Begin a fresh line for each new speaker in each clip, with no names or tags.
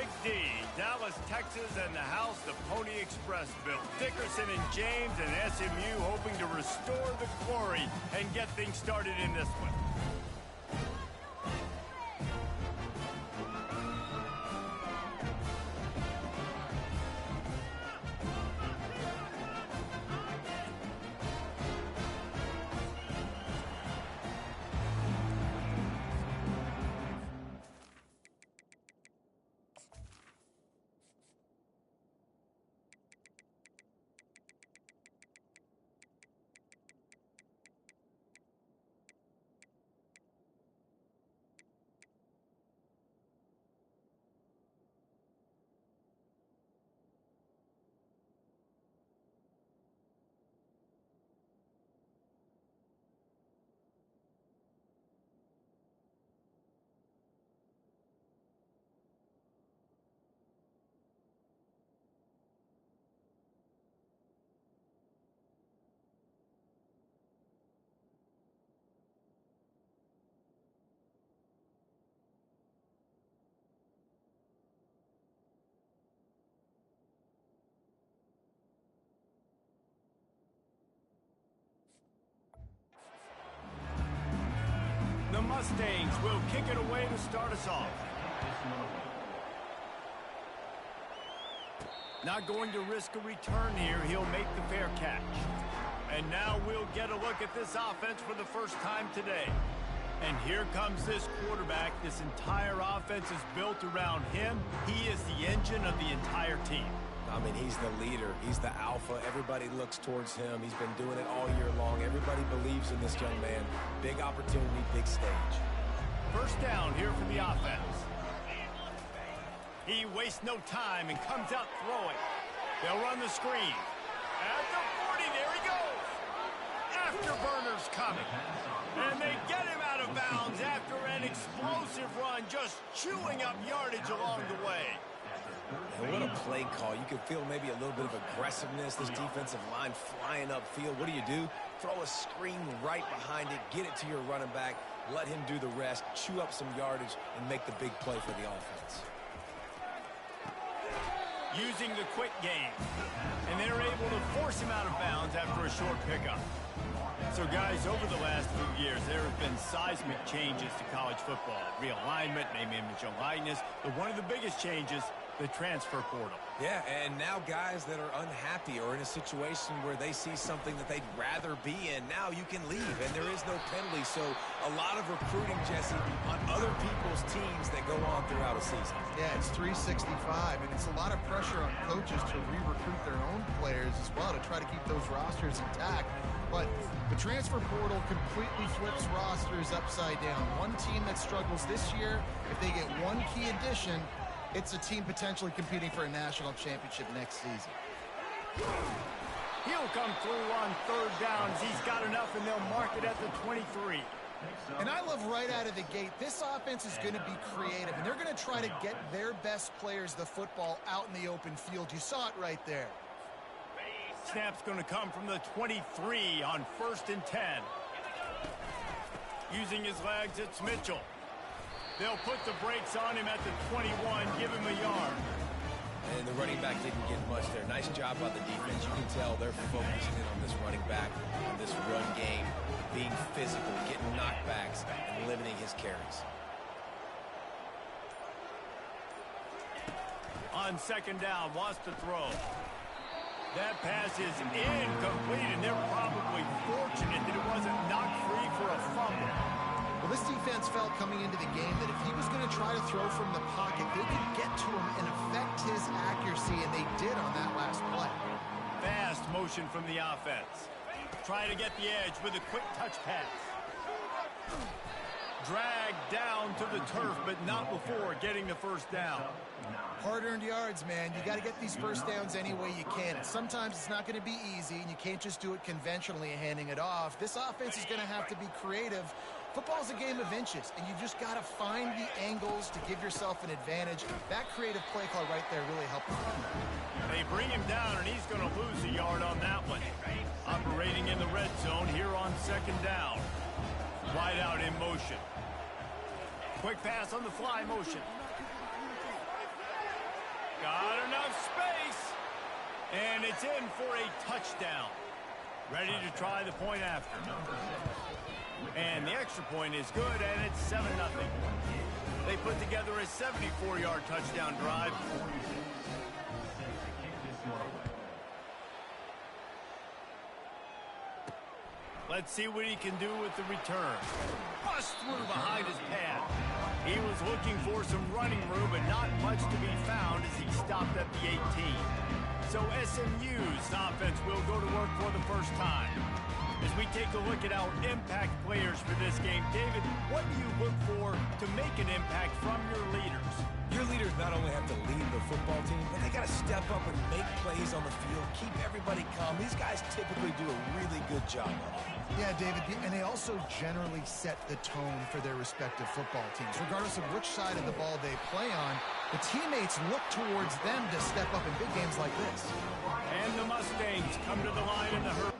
Big D, Dallas, Texas, and the house the Pony Express built. Dickerson and James and SMU hoping to restore the glory and get things started in this one. The Mustangs will kick it away to start us off. Not going to risk a return here. He'll make the fair catch. And now we'll get a look at this offense for the first time today. And here comes this quarterback. This entire offense is built around him. He is the engine of the entire team.
I mean, he's the leader. He's the alpha. Everybody looks towards him. He's been doing it all year long. Everybody believes in this young man. Big opportunity, big stage.
First down here for the offense. He wastes no time and comes out throwing. They'll run the screen. At the 40, there he goes. Afterburners coming. And they get him out of bounds after an explosive run, just chewing up yardage along the way.
And what a play call. You could feel maybe a little bit of aggressiveness, this defensive line flying upfield. What do? Throw a screen right behind it, get it to your running back, let him do the rest, chew up some yardage, and make the big play for the offense.
Using the quick game. And they're able to force him out of bounds after a short pickup. So, guys, over the last few years, there have been seismic changes to college football. Realignment, name, image, and likeness. But one of the biggest changes, the transfer portal.
Yeah, and now guys that are unhappy or in a situation where they see something that they'd rather be in, now you can leave, and there is no penalty. So a lot of recruiting, Jesse, on other people's teams that go on throughout a season.
Yeah, it's 365, and it's a lot of pressure on coaches to re-recruit their own players as well to try to keep those rosters intact. But the transfer portal completely flips rosters upside down. One team that struggles this year, if they get one key addition, it's a team potentially competing for a national championship next season.
He'll come through on third downs. He's got enough, and they'll mark it at the 23.
And I love right out of the gate, this offense is going to be creative, and they're going to try to get their best players the football out in the open field. You saw it right there.
Snap's going to come from the 23 on 1st and 10. Using his legs, it's Mitchell. They'll put the brakes on him at the 21, give him a yard.
And the running back didn't get much there. Nice job by the defense. You can tell they're focusing in on this running back, on this run game, being physical, getting knockbacks, and limiting his carries.
On second down, wants to throw. That pass is incomplete, and they're probably fortunate that it wasn't knocked free for a fumble.
Well, this defense felt coming into the game that if he was going to try to throw from the pocket, they could get to him and affect his accuracy, and they did on that last play.
Fast motion from the offense. Trying to get the edge with a quick touch pass. Dragged down to the turf, but not before getting the first down.
Hard-earned yards, man. You got to get these first downs any way you can. And sometimes it's not going to be easy, and you can't just do it conventionally and handing it off. This offense is going to have to be creative. Football's a game of inches, and you just got to find the angles to give yourself an advantage. That creative play call right there really helped them.
They bring him down, and he's going to lose a yard on that one. Operating in the red zone here on second down. Wide out in motion. Quick pass on the fly motion. Got enough space. And it's in for a touchdown. Ready to try the point after. And the extra point is good, and it's 7-0. They put together a 74-yard touchdown drive. Let's see what he can do with the return. Bust through behind his pad. He was looking for some running room, but not much to be found as he stopped at the 18. So SMU's offense will go to work for the first time. As we take a look at our impact players for this game, David, what do you look for to make an impact from your leaders?
Your leaders not only have to lead the football team, but they got to step up and make plays on the field, keep everybody calm. These guys typically do a really good job of it.
Yeah, David, and they also generally set the tone for their respective football teams. Regardless of which side of the ball they play on, the teammates look towards them to step up in big games like this.
And the Mustangs come to the line in the hurry.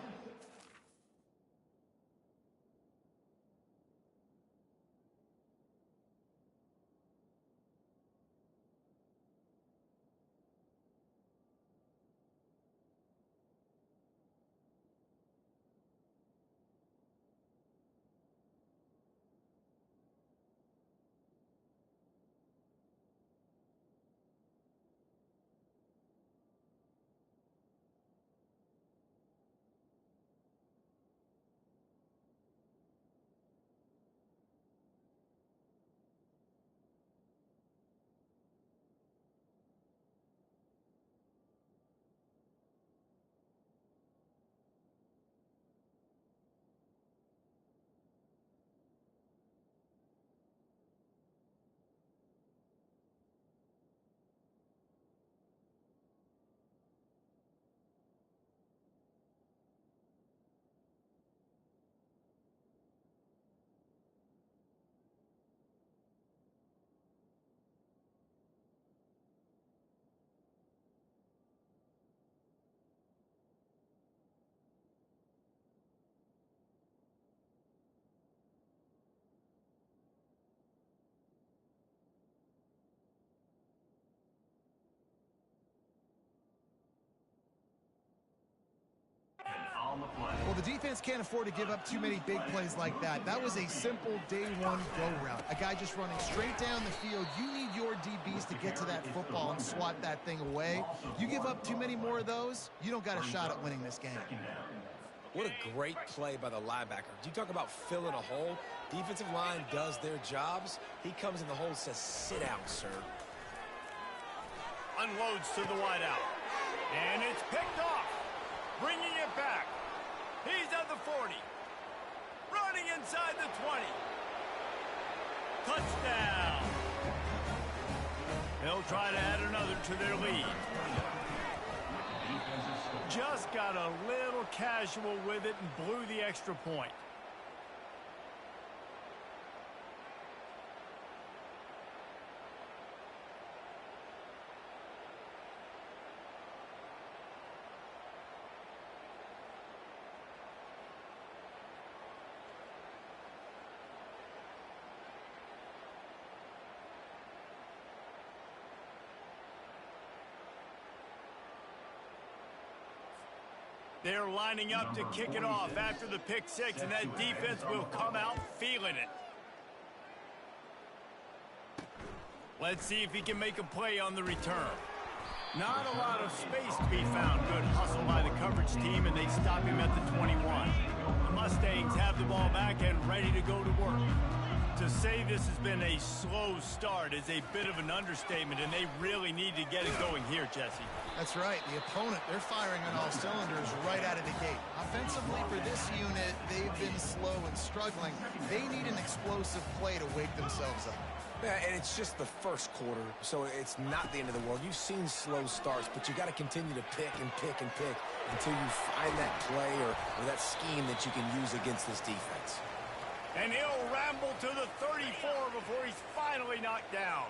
Well, the defense can't afford to give up too many big plays like that. That was a simple day one go route. A guy just running straight down the field. You need your DBs to get to that football and swat that thing away. You give up too many more of those, you don't got a shot at winning this game.
What a great play by the linebacker. Do you talk about filling a hole? Defensive line does their jobs. He comes in the hole and says, sit down, sir.
Unloads to the wideout. And it's picked off. Bringing it back. He's at the 40. Running inside the 20. Touchdown. They'll try to add another to their lead. Just got a little casual with it and blew the extra point. They're lining up to kick it off after the pick six, and that defense will come out feeling it. Let's see if he can make a play on the return. Not a lot of space to be found. Good hustle by the coverage team, and they stop him at the 21. The Mustangs have the ball back and ready to go to work. To say this has been a slow start is a bit of an understatement, and they really need to get it going here, Jesse.
That's right. The opponent, they're firing on all cylinders right out of the gate. Offensively, for this unit, they've been slow and struggling. They need an explosive play to wake themselves up.
Yeah, and it's just the first quarter, so it's not the end of the world. You've seen slow starts, but you got to continue to pick and pick and pick until you find that play or that scheme that you can use against this defense.
And he'll ramble to the 34 before he's finally knocked down.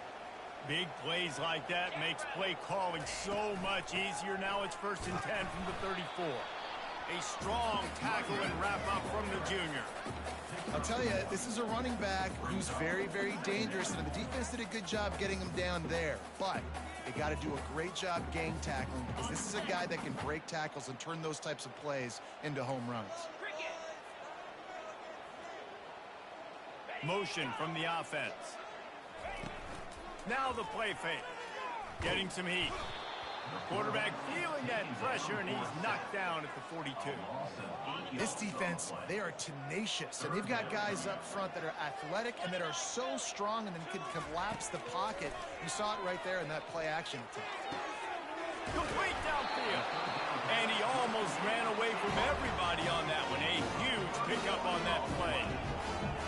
Big plays like that makes play calling so much easier. Now it's 1st and 10 from the 34. A strong tackle and wrap-up from the junior.
I'll tell you, this is a running back who's very, very dangerous, and the defense did a good job getting him down there. But they got to do a great job gang tackling, because this is a guy that can break tackles and turn those types of plays into home runs.
Motion from the offense. Now the play fake. Getting some heat. Quarterback feeling that pressure, and he's knocked down at the 42.
This defense, they are tenacious, and they've got guys up front that are athletic and that are so strong and then can collapse the pocket. You saw it right there in that play action attempt.
Complete downfield. And he almost ran away from everybody on that one. A huge pickup on that play.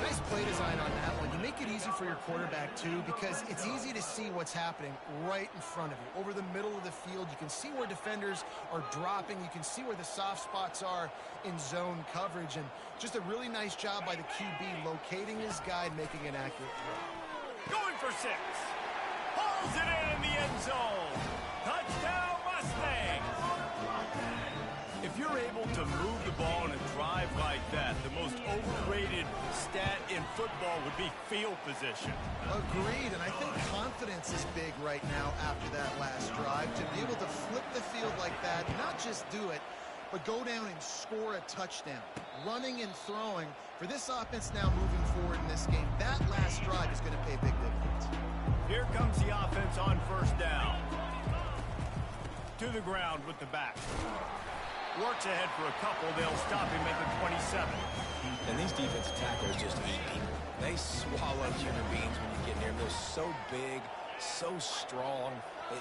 Nice play design on that one. You make it easy for your quarterback, too, because it's easy to see what's happening right in front of you. Over the middle of the field, you can see where defenders are dropping. You can see where the soft spots are in zone coverage. And just a really nice job by the QB locating his guy and making an accurate throw.
Going for 6. Hauls it in the end zone. Touchdown, Mustangs. If you're able to move the ball in a drive like that, the most overrated stat in football would be field position.
Agreed, and I think confidence is big right now after that last drive. To be able to flip the field like that, not just do it, but go down and score a touchdown. Running and throwing, for this offense now moving forward in this game, that last drive is going to pay big dividends.
Here comes the offense on first down. To the ground with the back. Works ahead for a couple. They'll stop him at the 27.
And these defensive tackles just eat people. They swallow human beings when you get near them. They're so big, so strong.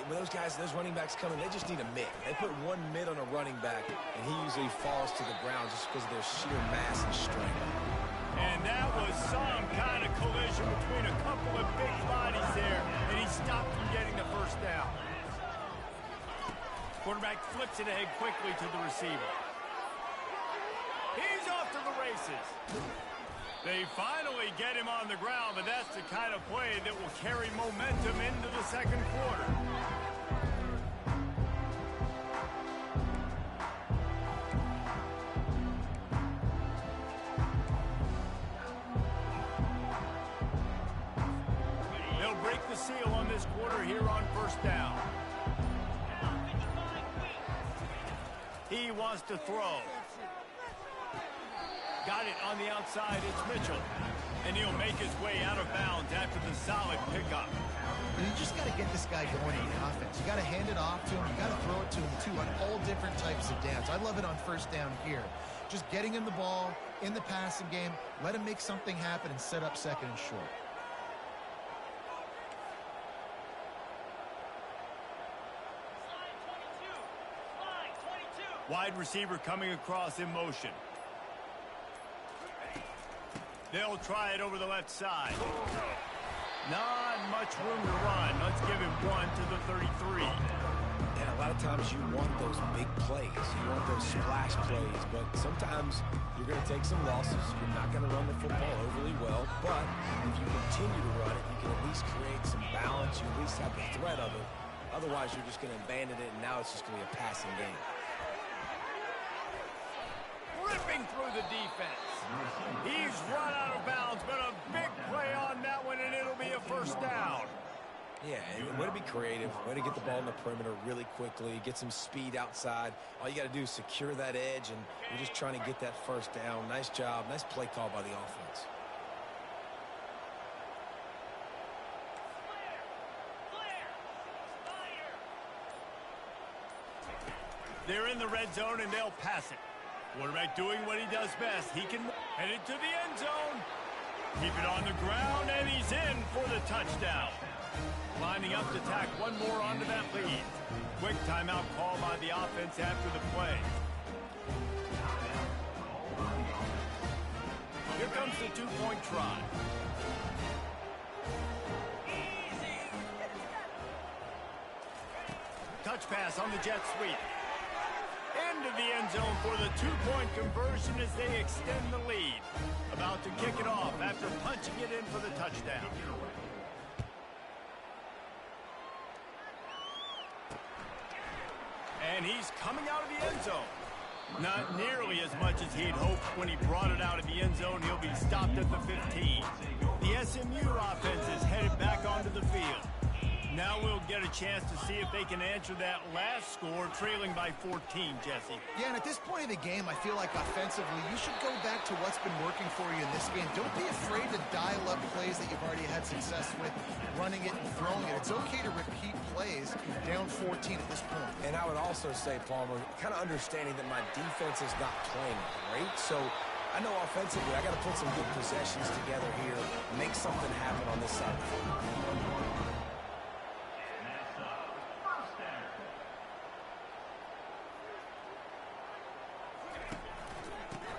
When those guys, those running backs come in, they just need a mid. They put one mid on a running back, and he usually falls to the ground just because of their sheer mass and strength.
And that was some kind of collision between a couple of big bodies there, and he stopped from getting the first down. Quarterback flips it ahead quickly to the receiver. He's off to the races. They finally get him on the ground, but that's the kind of play that will carry momentum into the second quarter. They'll break the seal on this quarter here on first down. He wants to throw. Got it on the outside. It's Mitchell. And he'll make his way out of bounds after the solid pickup.
And you just got to get this guy going in the offense. You got to hand it off to him. You got to throw it to him, too, on all different types of downs. I love it on first down here. Just getting him the ball in the passing game. Let him make something happen and set up second and short.
Wide receiver coming across in motion. They'll try it over the left side. Not much room to run. Let's give him one to the 33.
And a lot of times you want those big plays. You want those splash plays. But sometimes you're going to take some losses. You're not going to run the football overly well. But if you continue to run it, you can at least create some balance. You at least have the threat of it. Otherwise, you're just going to abandon it, and now it's just going to be a passing game.
Ripping through the defense. He's run out of bounds, but a big play on that one, and it'll be a first down.
Yeah, and way to be creative, way to get the ball in the perimeter really quickly, get some speed outside. All you got to do is secure that edge, and you're just trying to get that first down. Nice job, nice play call by the offense.
They're in the red zone, and they'll pass it. Quarterback doing what he does best. He can head it to the end zone. Keep it on the ground, and he's in for the touchdown. Lining up to tack one more onto that lead. Quick timeout call by the offense after the play. Here comes the two-point try. Touch pass on the jet sweep. Into the end zone for the two-point conversion as they extend the lead. About to kick it off after punching it in for the touchdown. And he's coming out of the end zone. Not nearly as much as he'd hoped when he brought it out of the end zone. He'll be stopped at the 15. The SMU offense is headed back onto the field. Now we'll get a chance to see if they can answer that last score, trailing by 14, Jesse.
Yeah, and at this point of the game, I feel like offensively, you should go back to what's been working for you in this game. Don't be afraid to dial up plays that you've already had success with, running it and throwing it. It's okay to repeat plays down 14 at this point.
And I would also say, Palmer, kind of understanding that my defense is not playing great, so I know offensively I got to put some good possessions together here, make something happen on this side of the field.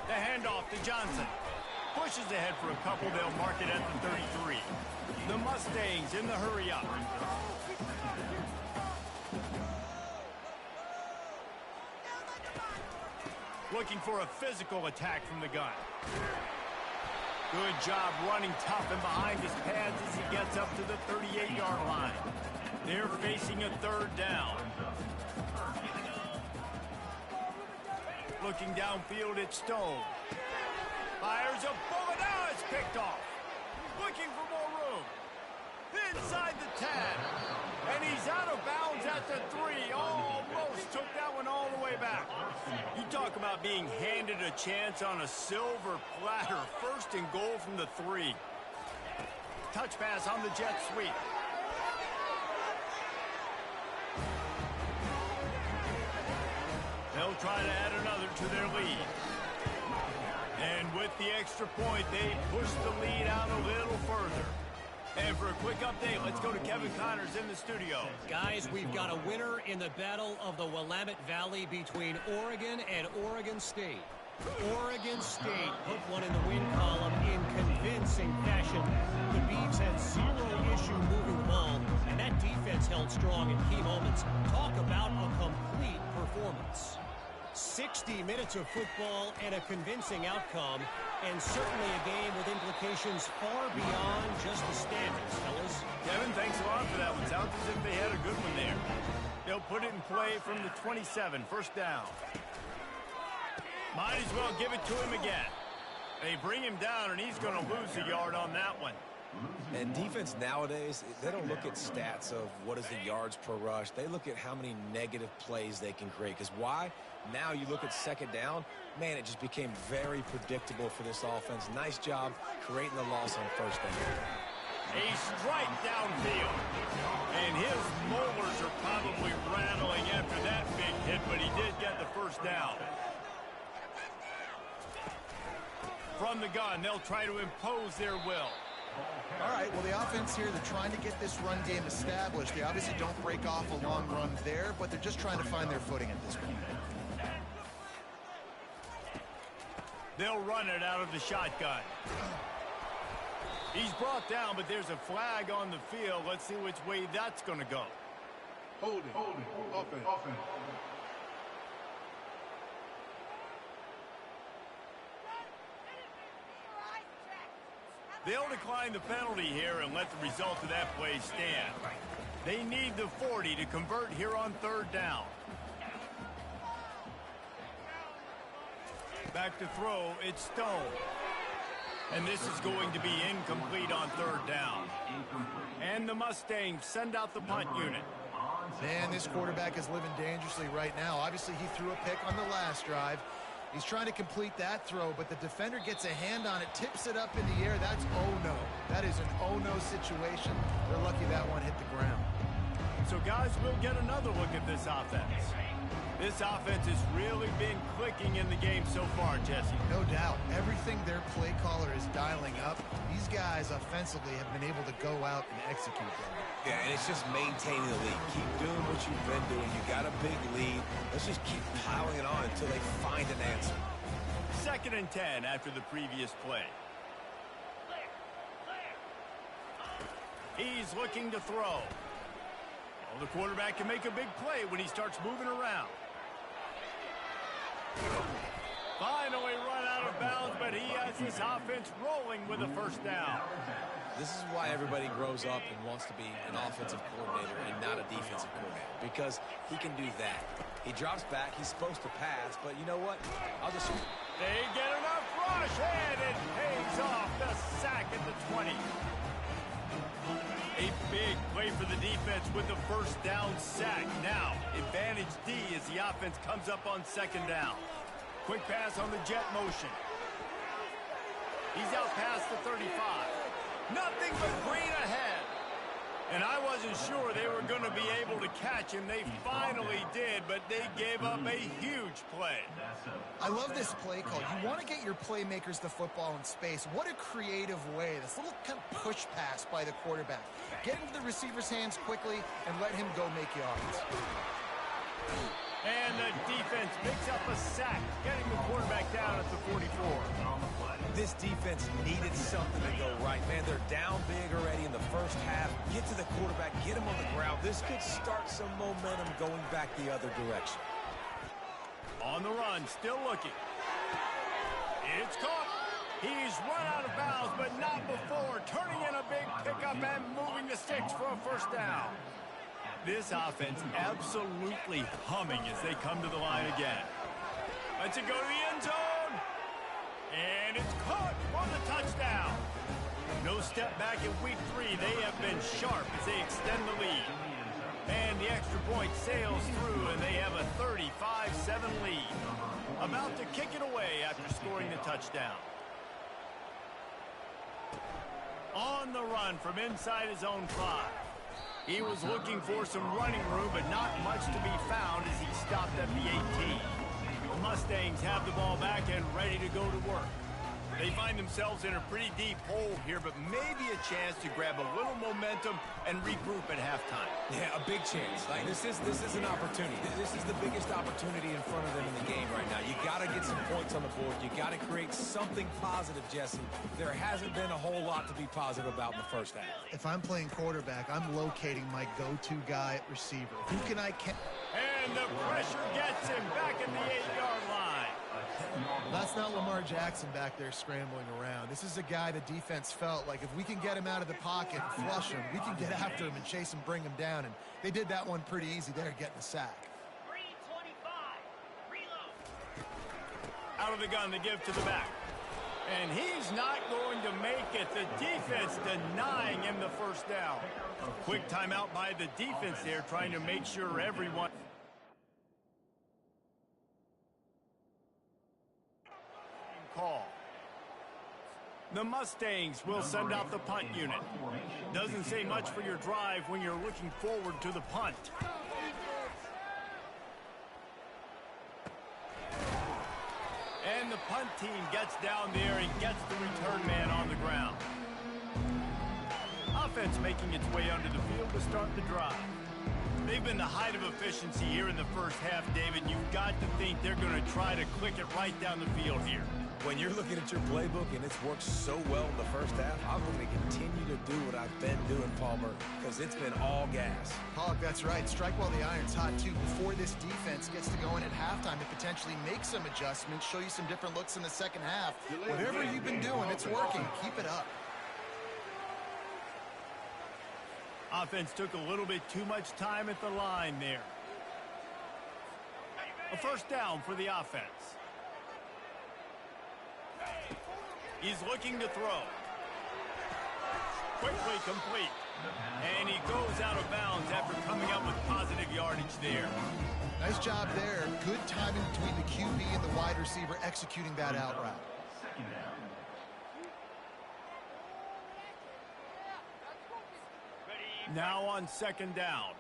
The handoff to Johnson. Pushes ahead for a couple. They'll mark it at the 33. The Mustangs in the hurry-up. Looking for a physical attack from the gun. Good job running tough and behind his pads as he gets up to the 38-yard line. They're facing a third down. Looking downfield, it's Stone. Fires a bullet. Now it's picked off. Looking for more room. Inside the 10. And he's out of bounds at the 3. Almost took that one all the way back. You talk about being handed a chance on a silver platter. First and goal from the 3. Touch pass on the jet sweep. They'll try to add another to their lead. And with the extra point, they push the lead out a little further. And for a quick update, let's go to Kevin Connors in the studio.
Guys, we've got a winner in the battle of the Willamette Valley between Oregon and Oregon State. Oregon State put one in the win column in convincing fashion. The Beavs had zero issue moving the ball, and that defense held strong in key moments. Talk about a complete performance. 60 minutes of football and a convincing outcome, and certainly a game with implications far beyond just the standings, fellas.
Kevin, thanks a lot for that one. Sounds as if they had a good one there. They'll put it in play from the 27, first down. Might as well give it to him again. They bring him down, and he's going to lose a yard on that one.
And defense nowadays, they don't look at stats of what is the yards per rush. They look at how many negative plays they can create. Because why? Now you look at second down, man, it just became very predictable for this offense. Nice job creating the loss on first down.
A strike downfield. And his molars are probably rattling after that big hit, but he did get the first down. From the gun, they'll try to impose their will.
All right, well, the offense here, they're trying to get this run game established. They obviously don't break off a long run there, but they're just trying to find their footing at this point.
They'll run it out of the shotgun. He's brought down, but there's a flag on the field. Let's see which way that's going to go.
Holding, offense.
They'll decline the penalty here and let the result of that play stand. They need the 40 to convert here on third down. Back to throw, it's Stone. And this is going to be incomplete on third down. And the Mustangs send out the punt unit.
Man, this quarterback is living dangerously right now. Obviously, he threw a pick on the last drive. He's trying to complete that throw, but the defender gets a hand on it, tips it up in the air. That's oh-no. That is an oh-no situation. They're lucky that one hit the ground.
So, guys, we'll get another look at this offense. This offense has really been clicking in the game so far, Jesse.
No doubt. Everything their play caller is dialing up, these guys offensively have been able to go out and execute them.
Yeah, and it's just maintaining the lead. Keep doing what you've been doing. You got a big lead. Let's just keep piling it on until they find an answer.
2nd and 10 after the previous play. He's looking to throw. Well, the quarterback can make a big play when he starts moving around. Finally run out of bounds, but he has his offense rolling with a first down.
This is why everybody grows up and wants to be an offensive coordinator and not a defensive coordinator, because he can do that. He drops back. He's supposed to pass, but you know what? I'll just...
They get enough rush, and it pays off. The sack at the 20. A big play for the defense with the first down sack. Now, advantage D as the offense comes up on second down. Quick pass on the jet motion. He's out past the 35. Nothing but green ahead. And I wasn't sure they were going to be able to catch him. They finally did, but they gave up a huge play.
I love this play call. You want to get your playmakers the football in space. What a creative way. This little kind of push pass by the quarterback. Get into the receiver's hands quickly and let him go make yards.
And the defense picks up a sack, getting the quarterback down at the 44.
This defense needed something to go right, man. They're down big already in the first half. Get to the quarterback, get him on the ground. This could start some momentum going back the other direction.
On the run, still looking. It's caught. He's run out of bounds, but not before. Turning in a big pickup and moving the sticks for a first down. This offense absolutely humming as they come to the line again. Let's it go to the end zone. And it's caught for the touchdown. No step back in week 3. They have been sharp as they extend the lead. And the extra point sails through, and they have a 35-7 lead. About to kick it away after scoring the touchdown. On the run from inside his own 5. He was looking for some running room, but not much to be found as he stopped at the 18. The Mustangs have the ball back and ready to go to work. They find themselves in a pretty deep hole here, but maybe a chance to grab a little momentum and regroup at halftime.
Yeah, a big chance. Like this is an opportunity. This is the biggest opportunity in front of them in the game right now. You got to get some points on the board. You got to create something positive, Jesse. There hasn't been a whole lot to be positive about in the first half.
If I'm playing quarterback, I'm locating my go-to guy at receiver. Who can I catch?
And the pressure gets him back at the 8-yard line.
That's not Lamar Jackson back there scrambling around. This is a guy the defense felt like if we can get him out of the pocket and flush him, we can get after him and chase him, bring him down. And they did that one pretty easy there, getting the sack.
325. Reload. Out of the gun, they give to the back. And he's not going to make it. The defense denying him the first down. Quick timeout by the defense there, trying to make sure everyone... Call. The Mustangs will send out the punt unit. Doesn't say much for your drive when you're looking forward to the punt. And the punt team gets down there and gets the return man on the ground. Offense making its way under the field to start the drive. They've been the height of efficiency here in the first half, David. You've got to think they're going to try to click it right down the field here.
When you're looking at your playbook and it's worked so well in the first half, I'm going to continue to do what I've been doing, Palmer, because it's been all gas.
Hog, that's right. Strike while the iron's hot, too. Before this defense gets to go in at halftime and potentially make some adjustments, show you some different looks in the second half. Whatever you've been doing, it's working. Keep it up.
Offense took a little bit too much time at the line there. A first down for the offense. He's looking to throw. Quickly complete. And he goes out of bounds after coming up with positive yardage there.
Nice job there. Good timing between the QB and the wide receiver executing that out route.
Now on second down.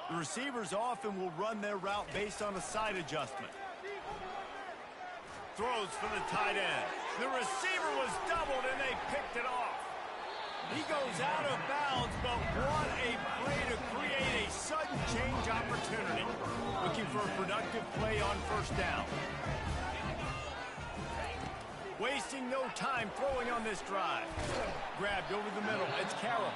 The receivers often will run their route based on a side adjustment. Throws for the tight end. The receiver was doubled and they picked it off. He goes out of bounds, but what a play to create a sudden change opportunity. Looking for a productive play on first down. Wasting no time throwing on this drive. Grabbed over the middle. It's Carroll.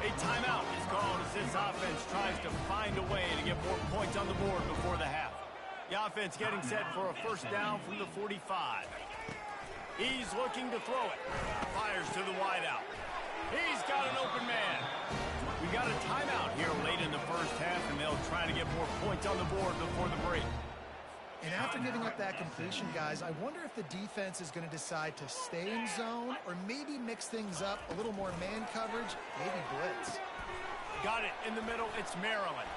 A timeout is called as this offense tries to find a way to get more points on the board before the half. The offense getting set for a first down from the 45. He's looking to throw it. Fires to the wideout. He's got an open man. We got a timeout here late in the first half, and they'll try to get more points on the board before the break.
And after giving up that completion, guys, I wonder if the defense is going to decide to stay in zone or maybe mix things up, a little more man coverage, maybe blitz.
Got it in the middle. It's Maryland.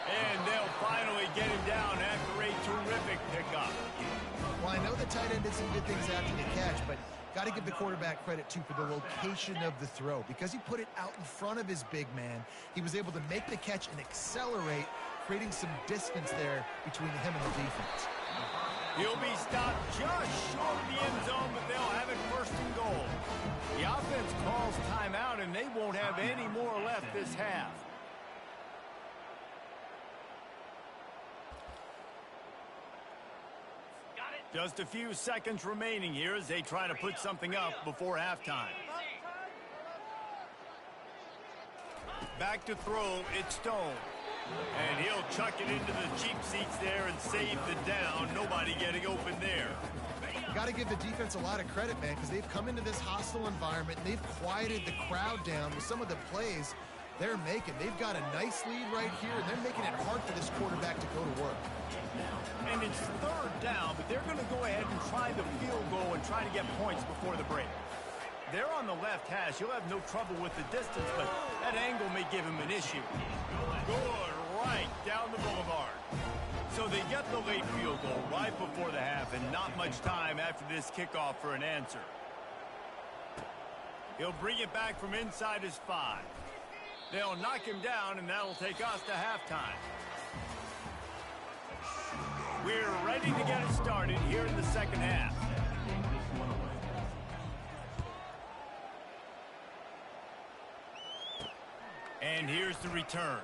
And they'll finally get him down after a terrific pickup.
Well, I know the tight end did some good things after the catch, but got to give the quarterback credit, too, for the location of the throw. Because he put it out in front of his big man, he was able to make the catch and accelerate, creating some distance there between him and the defense.
He'll be stopped just short of the end zone, but they'll have it first and goal. The offense calls timeout, and they won't have any more left this half. Just a few seconds remaining here as they try to put something up before halftime. Back to throw, it's Stone. And he'll chuck it into the cheap seats there and save the down. Nobody getting open there.
Got to give the defense a lot of credit, man, because they've come into this hostile environment and they've quieted the crowd down with some of the plays they're making. They've got a nice lead right here, and they're making it hard for this quarterback to go to work.
And it's third down, but they're going to go ahead and try the field goal and try to get points before the break. They're on the left hash. You'll have no trouble with the distance, but that angle may give him an issue. Good, right down the boulevard. So they get the late field goal right before the half, and not much time after this kickoff for an answer. He'll bring it back from inside his 5. They'll knock him down, and that'll take us to halftime. We're ready to get it started here in the second half. And here's the return.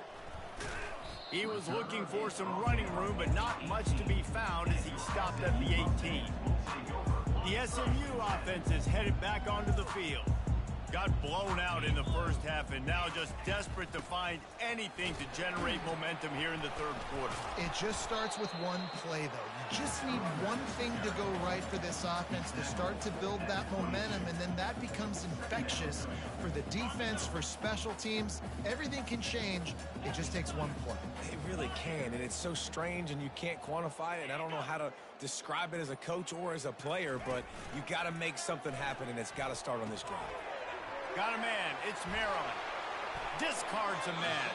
He was looking for some running room, but not much to be found as he stopped at the 18. The SMU offense is headed back onto the field. Got blown out in the first half and now just desperate to find anything to generate momentum here in the third quarter.
It just starts with one play, though. You just need one thing to go right for this offense to start to build that momentum, and then that becomes infectious for the defense, for special teams. Everything can change. It just takes one play.
It really can, and it's so strange, and you can't quantify it, and I don't know how to describe it as a coach or as a player, but you got to make something happen, and it's got to start on this drive.
Got a man. It's Maryland. Discards a man.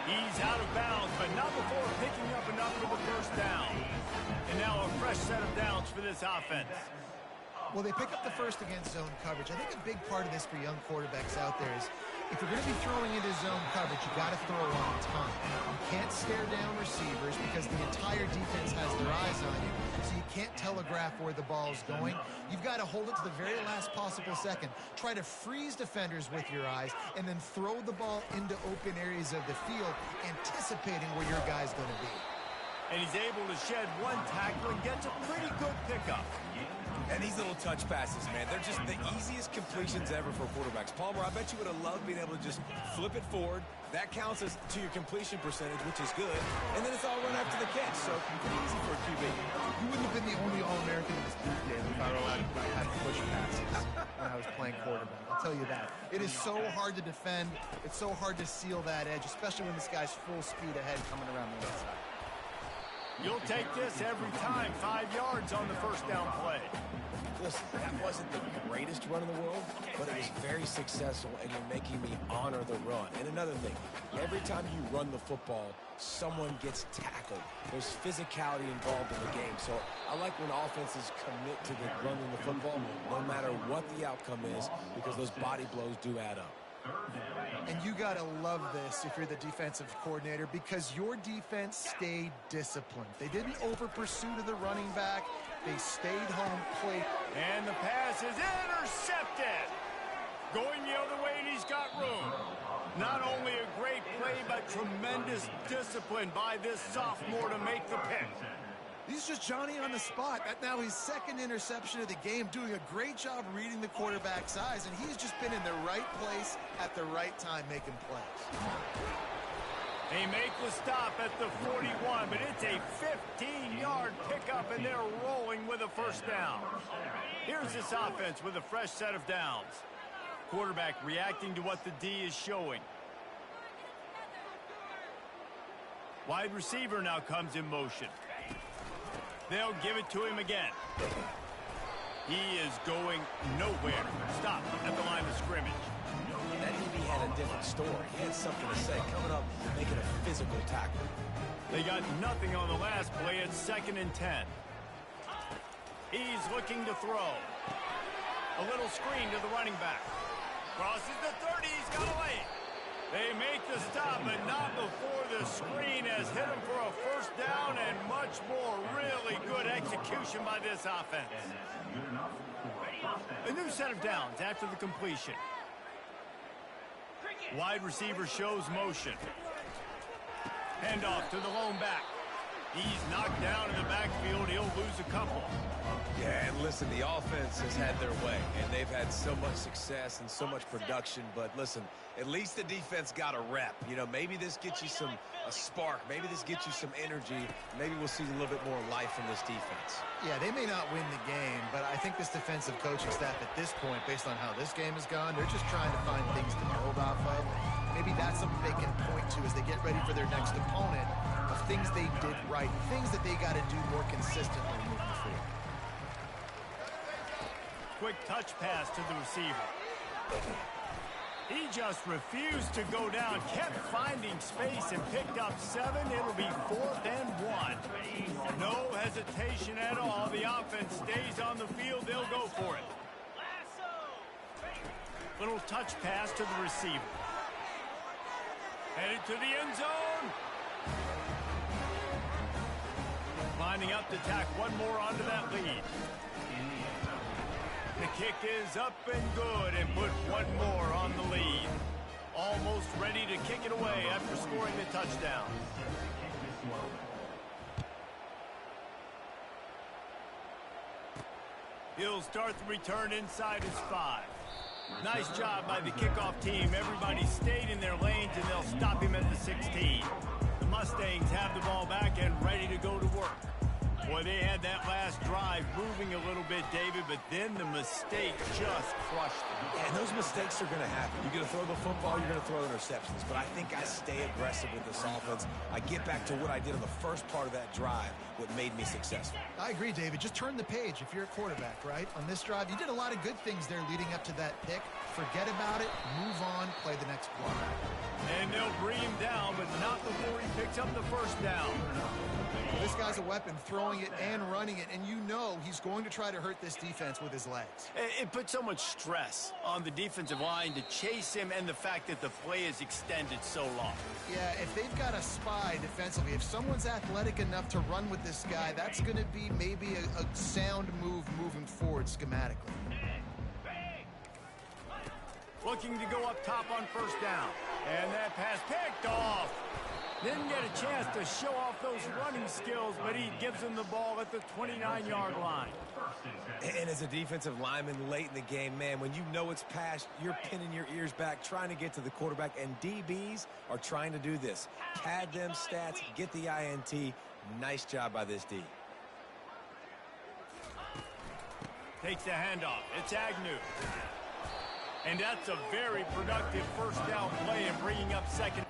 He's out of bounds, but not before picking up enough for the first down. And now a fresh set of downs for this offense.
Well, they pick up the first against zone coverage. I think a big part of this for young quarterbacks out there is if you're going to be throwing into zone coverage, you got to throw on time. You can't stare down receivers because the entire defense has their eyes on you, so you can't telegraph where the ball is going. You've got to hold it to the very last possible second. Try to freeze defenders with your eyes and then throw the ball into open areas of the field, anticipating where your guy's going to be.
And he's able to shed one tackle and gets a pretty good pickup.
And these little touch passes, man, they're just the easiest completions ever for quarterbacks. Palmer, I bet you would have loved being able to just flip it forward. That counts as to your completion percentage, which is good. And then it's all run after the catch, so pretty easy for a QB.
You wouldn't have been the only All-American in this booth game if I were allowed to have push passes when I was playing quarterback. I'll tell you that. It is so hard to defend. It's so hard to seal that edge, especially when this guy's full speed ahead coming around the outside.
You'll take this every time. 5 yards on the first down play.
Listen, that wasn't the greatest run in the world, but it was very successful, and you're making me honor the run. And another thing, every time you run the football, someone gets tackled. There's physicality involved in the game. So I like when offenses commit to the running the football, no matter what the outcome is, because those body blows do add up.
And you got to love this if you're the defensive coordinator, because your defense stayed disciplined. They didn't over-pursue to the running back. They stayed home plate.
And the pass is intercepted. Going the other way, and he's got room. Not only a great play, but tremendous discipline by this sophomore to make the pick.
He's just Johnny on the spot. That now his second interception of the game, doing a great job reading the quarterback's eyes, and he's just been in the right place at the right time making plays.
They make the stop at the 41, but it's a 15-yard pickup, and they're rolling with a first down. Here's this offense with a fresh set of downs. Quarterback reacting to what the D is showing. Wide receiver now comes in motion. They'll give it to him again. He is going nowhere. Stop at the line of scrimmage.
That DB had a different story. He had something to say. Coming up, making a physical tackle.
They got nothing on the last play. It's 2nd and 10. He's looking to throw. A little screen to the running back. Crosses the 30. He's got away. They make the stop, but not before the screen has hit him for a first down and much more. Really good execution by this offense. A new set of downs after the completion. Wide receiver shows motion. Handoff to the lone back. He's knocked down in the backfield. He'll lose a couple.
Yeah, and listen, the offense has had their way, and they've had so much success and so much production. But listen, at least the defense got a rep. You know, maybe this gets you a spark. Maybe this gets you some energy. Maybe we'll see a little bit more life from this defense.
Yeah, they may not win the game, but I think this defensive coaching staff at this point, based on how this game has gone, they're just trying to find things to build off of. Maybe that's something they can point to as they get ready for their next opponent, of things they did right, things that they got to do more consistently moving forward.
Quick touch pass to the receiver. He just refused to go down, kept finding space and picked up 7. It'll be 4th and 1. No hesitation at all. The offense stays on the field. They'll go for it. Little touch pass to the receiver. Headed to the end zone. Lining up to tack one more onto that lead. The kick is up and good and put one more on the lead. Almost ready to kick it away after scoring the touchdown. He'll start the return inside his 5. Nice job by the kickoff team. Everybody stayed in their lanes, and they'll stop him at the 16. The Mustangs have the ball back and ready to go to work. Boy, they had that last drive moving a little bit, David, but then the mistake just crushed them.
And those mistakes are going to happen. You're going to throw the football, you're going to throw interceptions. But I think I stay aggressive with this offense. I get back to what I did on the first part of that drive, what made me successful.
I agree, David. Just turn the page if you're a quarterback, right? On this drive, you did a lot of good things there leading up to that pick. Forget about it, move on, play the next play.
And they'll bring him down, but not before he picks up the first down.
This guy's a weapon, throwing it and running it, and you know he's going to try to hurt this defense with his legs.
It puts so much stress on the defensive line to chase him, and the fact that the play is extended so long.
Yeah, if they've got a spy defensively, if someone's athletic enough to run with this guy, that's going to be maybe a sound move moving forward schematically.
Looking to go up top on first down. And that pass picked off. Didn't get a chance to show off those running skills, but he gives him the ball at the 29-yard line.
And as a defensive lineman late in the game, man, when you know it's past, you're pinning your ears back, trying to get to the quarterback, and DBs are trying to do this. Pad them stats, get the INT. Nice job by this D.
Takes the handoff. It's Agnew. And that's a very productive first down play and bringing up second.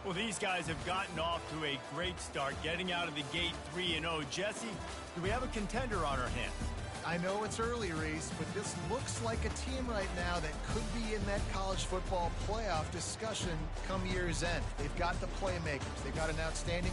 Well, these guys have gotten off to a great start, getting out of the gate 3-0. Jesse, do we have a contender on our hands?
I know it's early, Reese, but this looks like a team right now that could be in that college football playoff discussion come year's end. They've got the playmakers. They've got an outstanding...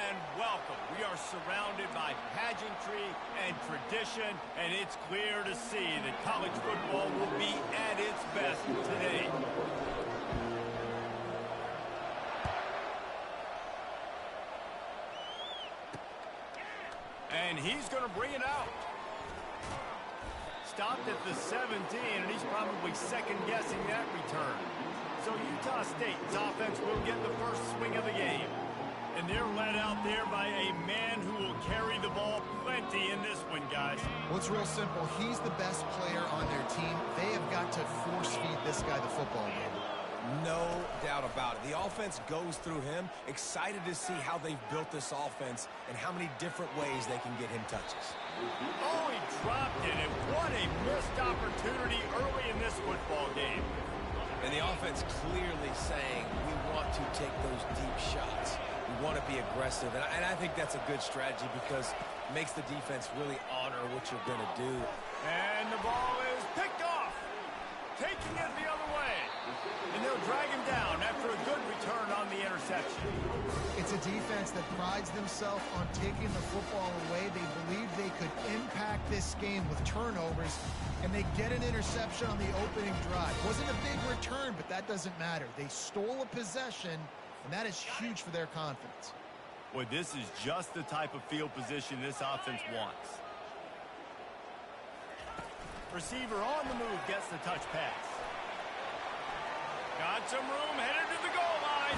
and welcome. We are surrounded by pageantry and tradition, and it's clear to see that college football will be at its best today. And he's going to bring it out. Stopped at the 17, and he's probably second-guessing that return. So Utah State's offense will get the first swing of the game. And they're led out there by a man who will carry the ball plenty in this one, guys.
Well, it's real simple. He's the best player on their team. They have got to force-feed this guy the football game.
No doubt about it. The offense goes through him. Excited to see how they've built this offense and how many different ways they can get him touches.
Oh, he dropped it, and what a missed opportunity early in this football game.
And the offense clearly saying, we want to take those deep shots. We want to be aggressive. And I think that's a good strategy because it makes the defense really honor what you're going to do.
And the ball is picked off. Taking it the other way. And they'll drag him down after a good return on the interception.
It's a defense that prides themselves on taking the football away. They believe they could impact this game with turnovers, and they get an interception on the opening drive. Wasn't a big return, but that doesn't matter. They stole a possession, and that is huge for their confidence.
Well, this is just the type of field position this offense wants. Receiver on the move gets the touch pass. Got some room, headed to the goal line.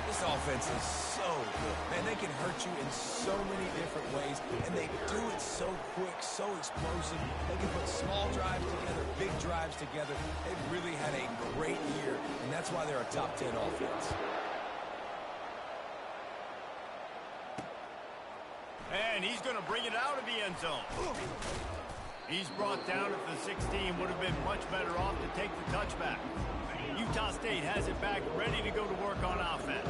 This offense is so good. Man, they can hurt you in so many different ways, and they do it so quick, so explosive. They can put small drives together, big drives together. They've really had a great year, and that's why they're a top 10 offense.
And he's going to bring it out of the end zone. He's brought down at the 16. Would have been much better off to take the touchback. Utah State has it back, ready to go to work on offense.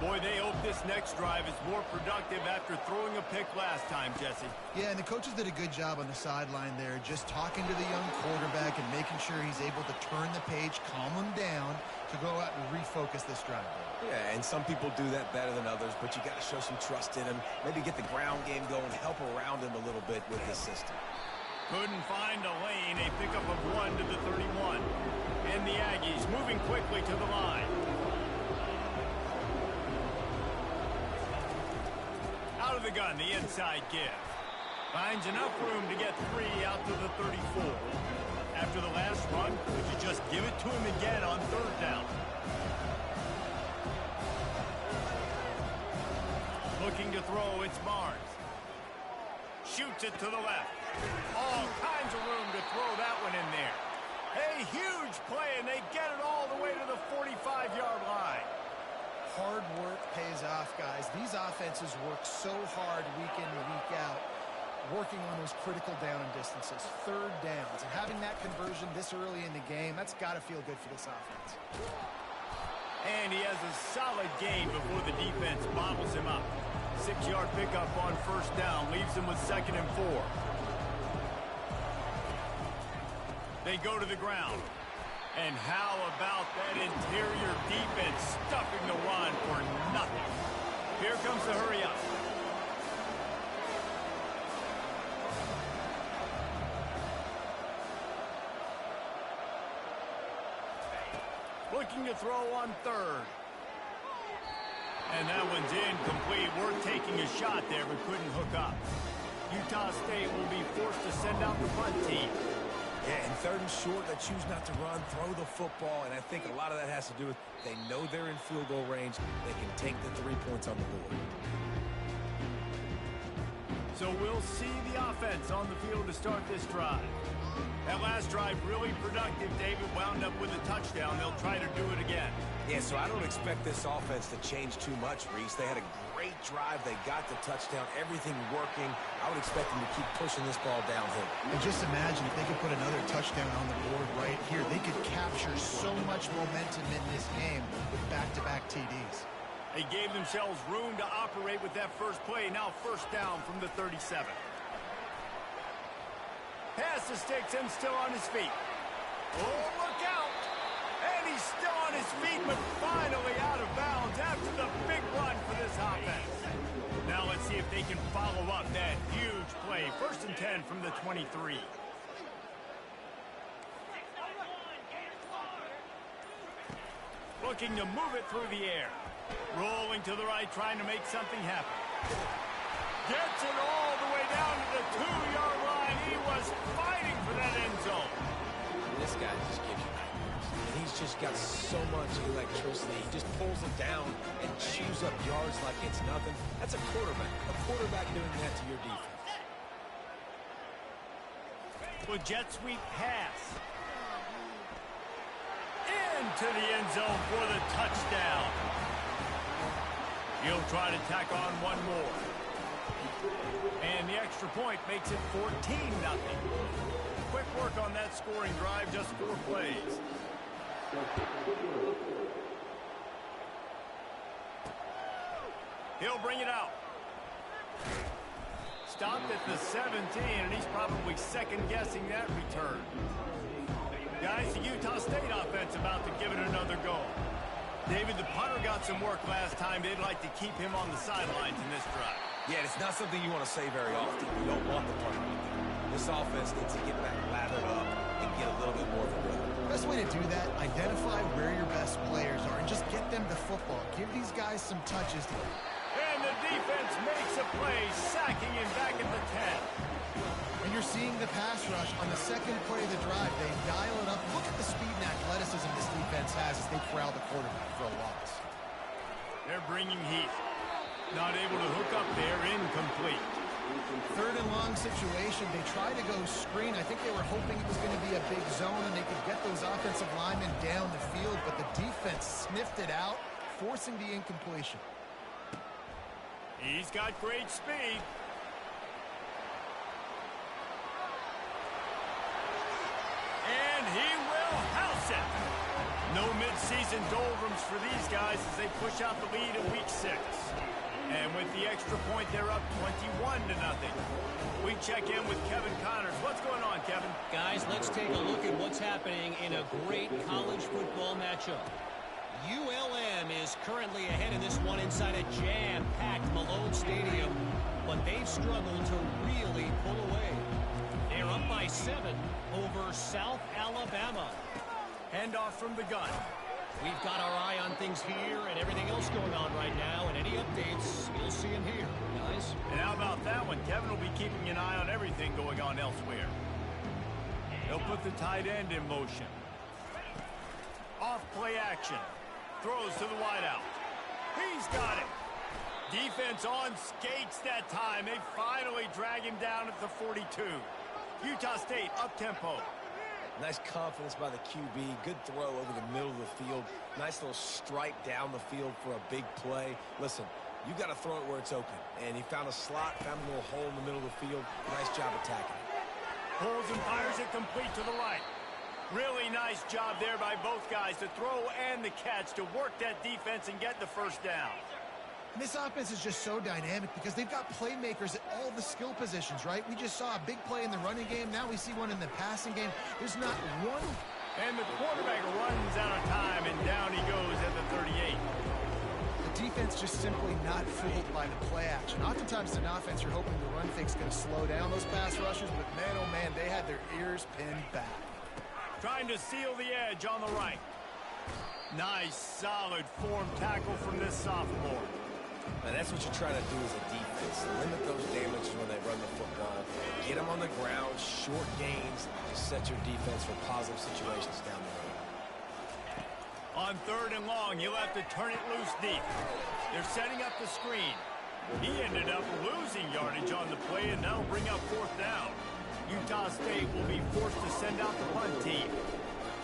Boy, they hope this next drive is more productive after throwing a pick last time, Jesse.
Yeah, and the coaches did a good job on the sideline there, just talking to the young quarterback and making sure he's able to turn the page, calm him down to go out and refocus this drive.
Yeah, and some people do that better than others, but you got to show some trust in him. Maybe get the ground game going, help around him a little bit with this system.
Couldn't find a lane, a pickup of 1 to the 31. And the Aggies moving quickly to the line. Out of the gun, the inside give. Finds enough room to get 3 out to the 34. After the last run, could you just give it to him again on third down? Looking to throw, it's Barnes. Shoots it to the left. All kinds of room to throw that one in there. A huge play, and they get it all the way to the 45-yard line.
Hard work pays off, guys. These offenses work so hard week in and week out, working on those critical down and distances, third downs. And having that conversion this early in the game, that's got to feel good for this offense.
And he has a solid gain before the defense bottles him up. 6-yard pickup on first down, leaves him with 2nd and 4. They go to the ground. And how about that interior defense stuffing the run for nothing? Here comes the hurry up. Looking to throw on third. And that one's incomplete. We're taking a shot there, but couldn't hook up. Utah State will be forced to send out the punt team.
Yeah, and 3rd and short, they choose not to run, throw the football, and I think a lot of that has to do with they know they're in field goal range. They can take the 3 points on the board.
So we'll see the offense on the field to start this drive. That last drive really productive. David wound up with a touchdown. They'll try to do it again.
Yeah, so I don't expect this offense to change too much, Reese. They had a great drive. They got the touchdown, everything working. I would expect them to keep pushing this ball downhill.
And just imagine if they could put another touchdown on the board right here. They could capture so much momentum in this game with back-to-back TDs.
They gave themselves room to operate with that first play. Now first down from the 37. Pass to Sticks and still on his feet. Oh, look out! And he's still on his feet, but finally out of bounds after the big run for this offense. Now let's see if they can follow up that huge play. 1st and 10 from the 23. Looking to move it through the air. Rolling to the right, trying to make something happen. Gets it all the way down to the 2-yard line. He was fighting for that end zone.
This guy just gives you nightmares. And he's just got so much electricity. He just pulls it down and chews up yards like it's nothing. That's a quarterback. A quarterback doing that to your defense.
With jet sweep pass. Into the end zone for the touchdown. He'll try to tack on one more. And the extra point makes it 14-0. Quick work on that scoring drive, just 4 plays. He'll bring it out. Stopped at the 17, and he's probably second-guessing that return. Guys, the Utah State offense about to give it another go. David, the punter got some work last time. They'd like to keep him on the sidelines in this drive.
Yeah, it's not something you want to say very often. You don't want the punter. This offense needs to get back lathered up and get a little bit more of a rhythm.
Best way to do that, identify where your best players are and just get them the football. Give these guys some touches.
And the defense makes a play, sacking him back at the 10.
And you're seeing the pass rush on the second play of the drive. They dial it up. Look at the speed and athleticism this defense has as they corral the quarterback for a loss.
They're bringing heat. Not able to hook up there, incomplete.
3rd and long situation. They try to go screen. I think they were hoping it was going to be a big zone and they could get those offensive linemen down the field, but the defense sniffed it out, forcing the incompletion.
He's got great speed. And he will house it. No midseason doldrums for these guys as they push out the lead in week 6. And with the extra point, they're up 21-0. We check in with Kevin Connors. What's going on, Kevin?
Guys, let's take a look at what's happening in a great college football matchup. ULM is currently ahead in this one inside a jam-packed Malone Stadium, but they've struggled to really pull away. They're up by 7 over South Alabama.
Handoff from the gun.
We've got our eye on things here and everything else going on right now, and any updates, you'll see them here, guys.
And how about that one? Kevin will be keeping an eye on everything going on elsewhere. He'll put the tight end in motion. Off play action. Throws to the wideout. He's got it. Defense on skates that time. They finally drag him down at the 42. Utah State up-tempo.
Nice confidence by the QB. Good throw over the middle of the field. Nice little stripe down the field for a big play. Listen, you got to throw it where it's open. And he found a slot, found a little hole in the middle of the field. Nice job attacking it.
Pulls and fires it complete to the right. Really nice job there by both guys to throw and the catch to work that defense and get the first down.
This offense is just so dynamic because they've got playmakers at all the skill positions, right? We just saw a big play in the running game. Now we see one in the passing game. There's not one.
And the quarterback runs out of time, and down he goes at the 38.
The defense just simply not fooled by the play action. Oftentimes, in offense, you're hoping the run fake's going to slow down those pass rushers, but man, oh man, they had their ears pinned back.
Trying to seal the edge on the right. Nice, solid form tackle from this sophomore.
And that's what you try to do as a defense. Limit those damages when they run the football. Get them on the ground, short gains, to set your defense for positive situations down the road.
On 3rd and long, he'll have to turn it loose deep. They're setting up the screen. He ended up losing yardage on the play, and that'll bring up 4th down. Utah State will be forced to send out the punt team.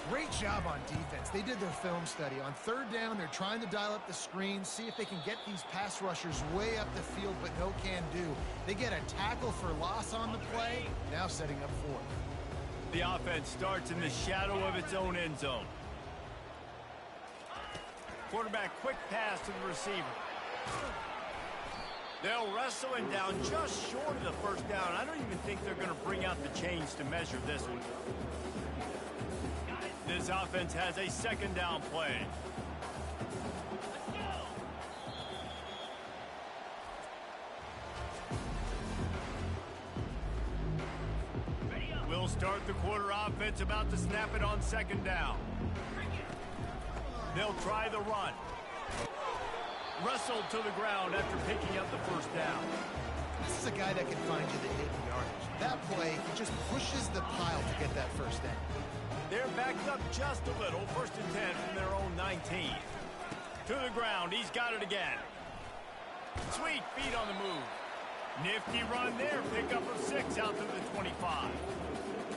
Great job on defense. They did their film study. On 3rd down, they're trying to dial up the screen, see if they can get these pass rushers way up the field, but no can do. They get a tackle for loss on the play, now setting up 4th.
The offense starts in the shadow of its own end zone. Quarterback quick pass to the receiver. They'll wrestle him down just short of the 1st down. I don't even think they're going to bring out the chains to measure this one. This offense has a second down play. We'll start the quarter offense, about to snap it on second down. They'll try the run. Wrestled to the ground after picking up the first down.
This is a guy that can find you the hidden yardage. That play, he just pushes the pile to get that first down.
They're backed up just a little. 1st and 10 from their own 19. To the ground. He's got it again. Sweet feet on the move. Nifty run there. Pickup of 6 out to the 25.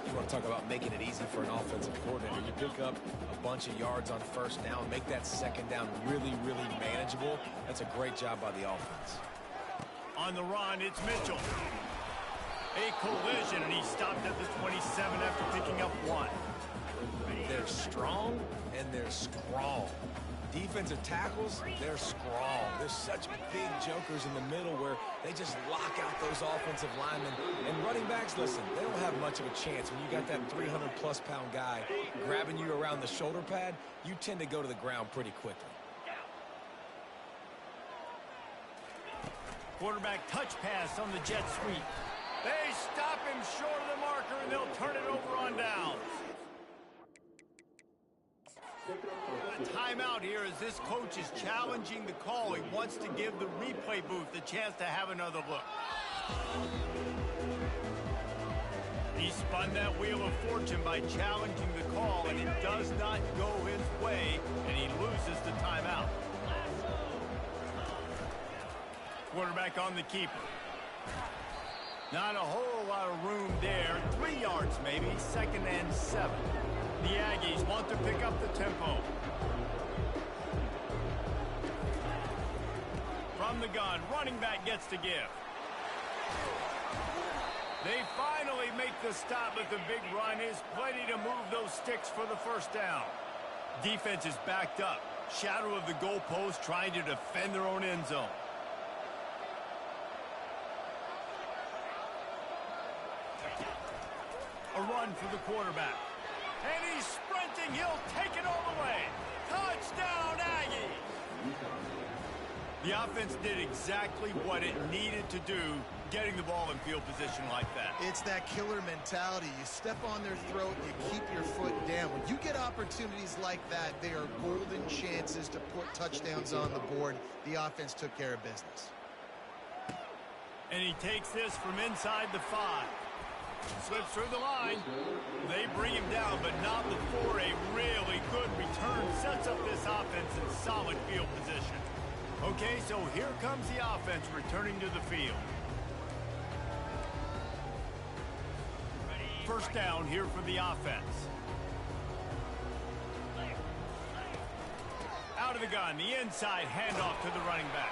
You want to talk about making it easy for an offensive coordinator. You pick up a bunch of yards on first down, make that second down really, really manageable. That's a great job by the offense.
On the run, it's Mitchell. A collision, and he stopped at the 27 after picking up 1.
They're strong, and they're strong. Defensive tackles, they're strong. There's such big jokers in the middle where they just lock out those offensive linemen. And running backs, listen, they don't have much of a chance. When you got that 300-plus pound guy grabbing you around the shoulder pad, you tend to go to the ground pretty quickly.
Quarterback touch pass on the jet sweep. They stop him short of the marker, and they'll turn it over on downs. A timeout here as this coach is challenging the call. He wants to give the replay booth the chance to have another look. He spun that wheel of fortune by challenging the call, and it does not go his way, and he loses the timeout. Quarterback on the keeper. Not a whole lot of room there. 3 yards maybe. 2nd and 7. The Aggies want to pick up the tempo. From the gun, running back gets to give. They finally make the stop, but the big run is plenty to move those sticks for the first down. Defense is backed up. Shadow of the goalpost, trying to defend their own end zone. A run for the quarterback. And he's sprinting. He'll take it all the way. Touchdown, Aggies! The offense did exactly what it needed to do, getting the ball in field position like that.
It's that killer mentality. You step on their throat, you keep your foot down. When you get opportunities like that, they are golden chances to put touchdowns on the board. The offense took care of business.
And he takes this from inside the 5. Slips through the line. They bring him down, but not before a really good return sets up this offense in solid field position. Okay, so here comes the offense returning to the field. First down here for the offense. Out of the gun, the inside handoff to the running back.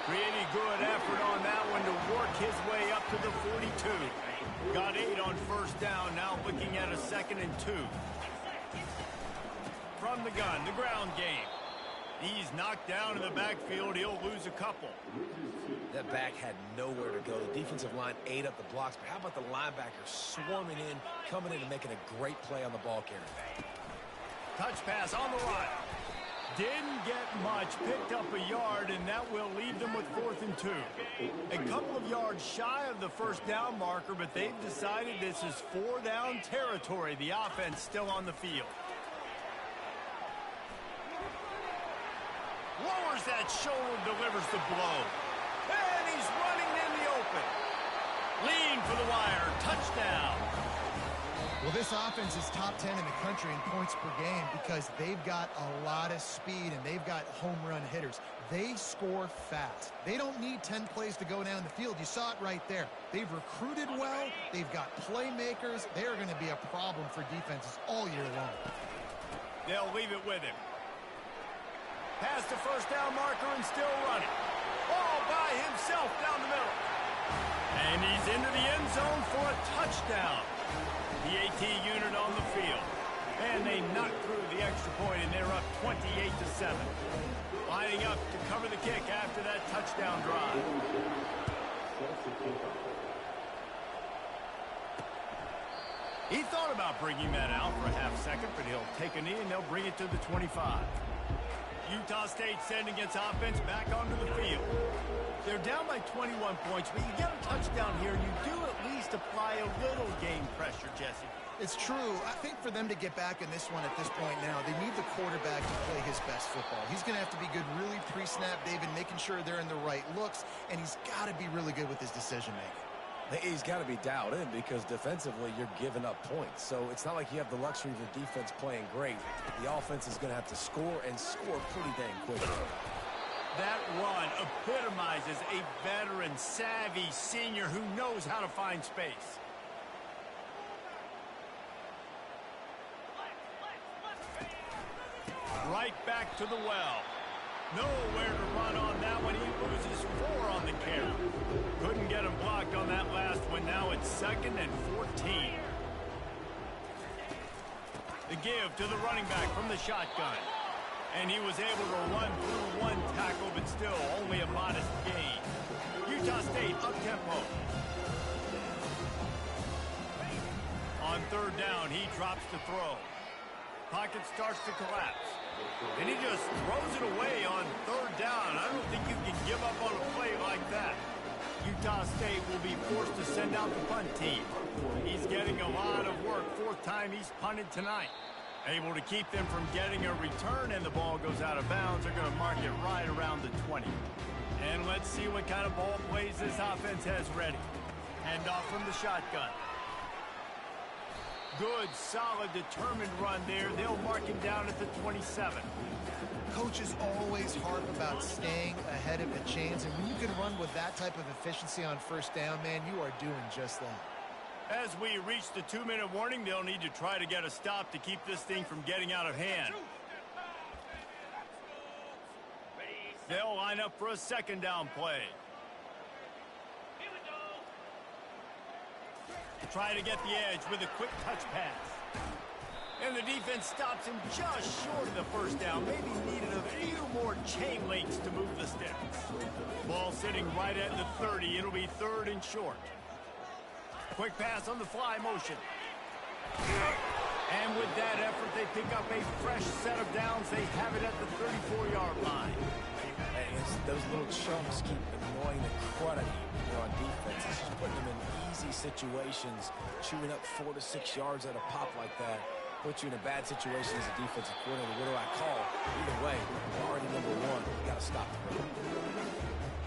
Pretty good effort on that one to work his way up to the 42. Got 8 on first down, now looking at a 2nd and 2. From the gun, the ground game. He's knocked down in the backfield. He'll lose a couple.
That back had nowhere to go. The defensive line ate up the blocks, but how about the linebacker swarming in, coming in and making a great play on the ball carrier?
Touch pass on the run. Didn't get much, picked up a yard, and that will leave them with 4th and 2. A couple of yards shy of the first down marker, but they've decided this is 4-down territory. The offense still on the field. Lowers that shoulder, delivers the blow. And he's running in the open. Lean for the wire, touchdown.
Well, this offense is top 10 in the country in points per game because they've got a lot of speed and they've got home run hitters. They score fast. They don't need 10 plays to go down the field. You saw it right there. They've recruited well. They've got playmakers. They are going to be a problem for defenses all year long.
They'll leave it with him. Past the first down marker and still running. All by himself down the middle. And he's into the end zone for a touchdown. The AT unit on the field. And they knock through the extra point, and they're up 28-7. Lining up to cover the kick after that touchdown drive. He thought about bringing that out for a half second, but he'll take a knee and they'll bring it to the 25. Utah State sending its offense back onto the field. They're down by 21 points, but you get a touchdown here, and you do at least apply a little game pressure, Jesse.
It's true. I think for them to get back in this one at this point now, they need the quarterback to play his best football. He's going to have to be good really pre-snap, David, making sure they're in the right looks, and he's got to be really good with his decision-making.
He's got to be dialed in because defensively you're giving up points. So it's not like you have the luxury of your defense playing great. The offense is going to have to score and score pretty dang quickly.
That run epitomizes a veteran, savvy senior who knows how to find space. Right back to the well. Nowhere to run on that one. He loses 4 on the carry. Couldn't get him blocked on that last one. Now it's 2nd and 14. The give to the running back from the shotgun. And he was able to run through 1 tackle, but still only a modest gain. Utah State up-tempo. On 3rd down, he drops to throw. Pocket starts to collapse. And he just throws it away on 3rd down. I don't think you can give up on a play like that. Utah State will be forced to send out the punt team. He's getting a lot of work. 4th time he's punted tonight. Able to keep them from getting a return, and the ball goes out of bounds. They're going to mark it right around the 20. And let's see what kind of ball plays this offense has ready. Hand off from the shotgun. Good, solid, determined run there. They'll mark him down at the 27.
Coaches always harp about staying ahead of the chains, and when you can run with that type of efficiency on 1st down, man, you are doing just that.
As we reach the 2-minute warning, they'll need to try to get a stop to keep this thing from getting out of hand. They'll line up for a 2nd down play. Try to get the edge with a quick touch pass. And the defense stops him just short of the 1st down. Maybe needed a few more chain links to move the sticks. Ball sitting right at the 30. It'll be 3rd and short. Quick pass on the fly motion. And with that effort, they pick up a fresh set of downs. They have it at the 34-yard line.
Hey, those little chunks keep annoying the crud out of you on defense. It's just putting them in easy situations, chewing up 4 to 6 yards at a pop like that. Puts you in a bad situation as a defensive coordinator. What do I call? Either way, priority number 1, you got to stop the run.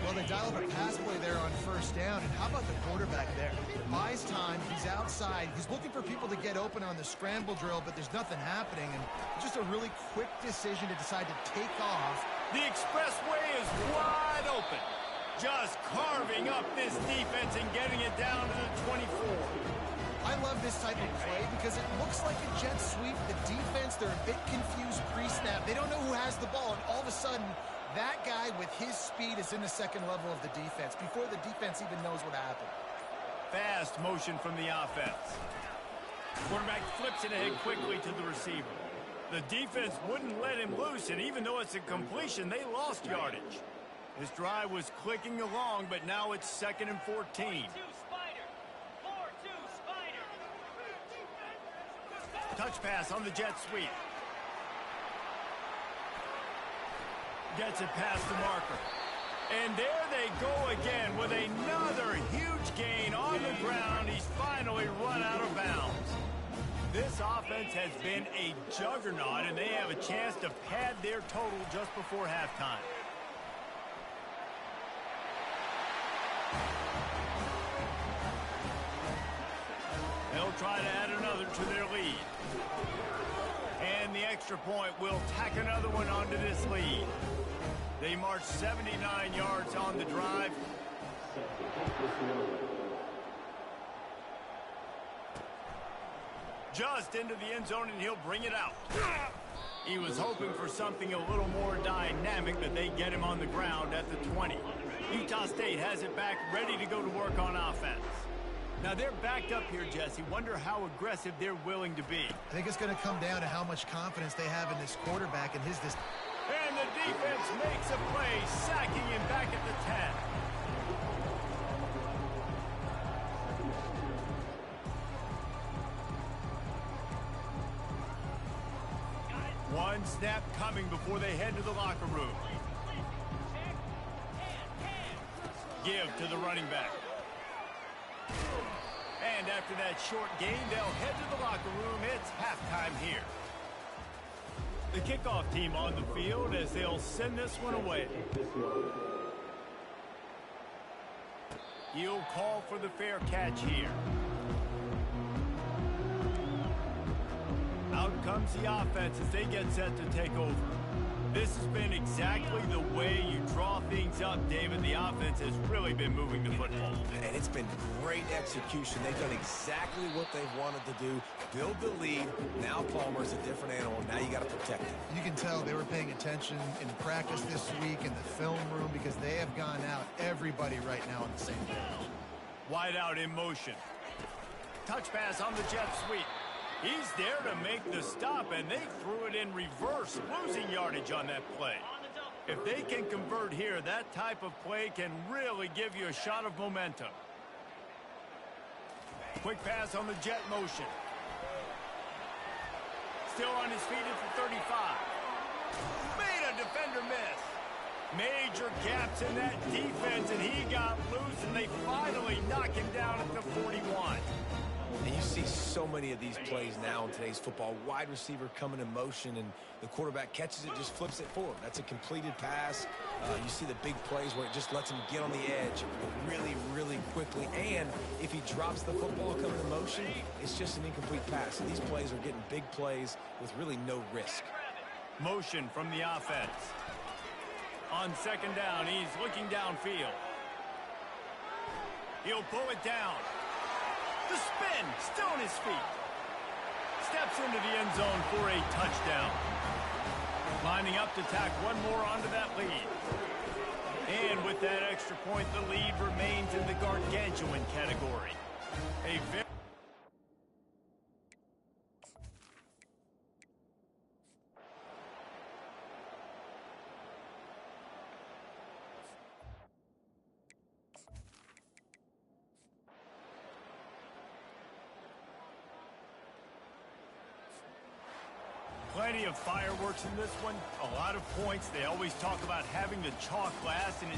Well, they dial up a pass play there on 1st down, and how about the quarterback there? Buys time, he's outside, he's looking for people to get open on the scramble drill, but there's nothing happening, and just a really quick decision to decide to take off.
The expressway is wide open. Just carving up this defense and getting it down to the 24.
I love this type of play because it looks like a jet sweep. The defense, they're a bit confused pre-snap. They don't know who has the ball, and all of a sudden, that guy with his speed is in the 2nd level of the defense before the defense even knows what happened.
Fast motion from the offense. Quarterback flips it ahead quickly to the receiver. The defense wouldn't let him loose, and even though it's a completion, they lost yardage. This drive was clicking along, but now it's 2nd and 14. Touch pass on the jet sweep. Gets it past the marker. And there they go again with another huge gain on the ground. He's finally run out of bounds. This offense has been a juggernaut, and they have a chance to pad their total just before halftime. They'll try to add another to their lead. And the extra point will tack another one onto this lead. They march 79 yards on the drive. Just into the end zone, and he'll bring it out. He was hoping for something a little more dynamic, but they get him on the ground at the 20. Utah State has it back, ready to go to work on offense. Now they're backed up here, Jesse. Wonder how aggressive they're willing to be.
I think it's going to come down to how much confidence they have in this quarterback and his distance.
And the defense makes a play, sacking him back at the 10. one snap coming before they head to the locker room. Give to the running back. And after that short gain, they'll head to the locker room. It's halftime here. The kickoff team on the field as they'll send this one away. He'll call for the fair catch here. Out comes the offense as they get set to take over. This has been exactly the way you draw things up, David. The offense has really been moving the football.
And it's been great execution. They've done exactly what they've wanted to do. Build the lead. Now Palmer's a different animal. Now you got to protect him.
You can tell they were paying attention in practice this week in the film room because they have gone out, everybody right now on the same page.
Wide out in motion. Touch pass on the jet sweep. He's there to make the stop, and they threw it in reverse, losing yardage on that play. If they can convert here, that type of play can really give you a shot of momentum. Quick pass on the jet motion. Still on his feet at the 35. Made a defender miss. Major gaps in that defense, and he got loose, and they finally knock him down at the 41.
And you see so many of these plays now in today's football. Wide receiver coming in motion, and the quarterback catches it, just flips it forward. That's a completed pass. You see the big plays where it just lets him get on the edge really, really quickly. And if he drops the football coming in motion, it's just an incomplete pass. And these plays are getting big plays with really no risk.
Motion from the offense. On second down, he's looking downfield. He'll pull it down. The spin, still on his feet. Steps into the end zone for a touchdown. Lining up to tack one more onto that lead. And with that extra point, the lead remains in the gargantuan category. A very plenty of fireworks in this one. A lot of points. They always talk about having the chalk last, and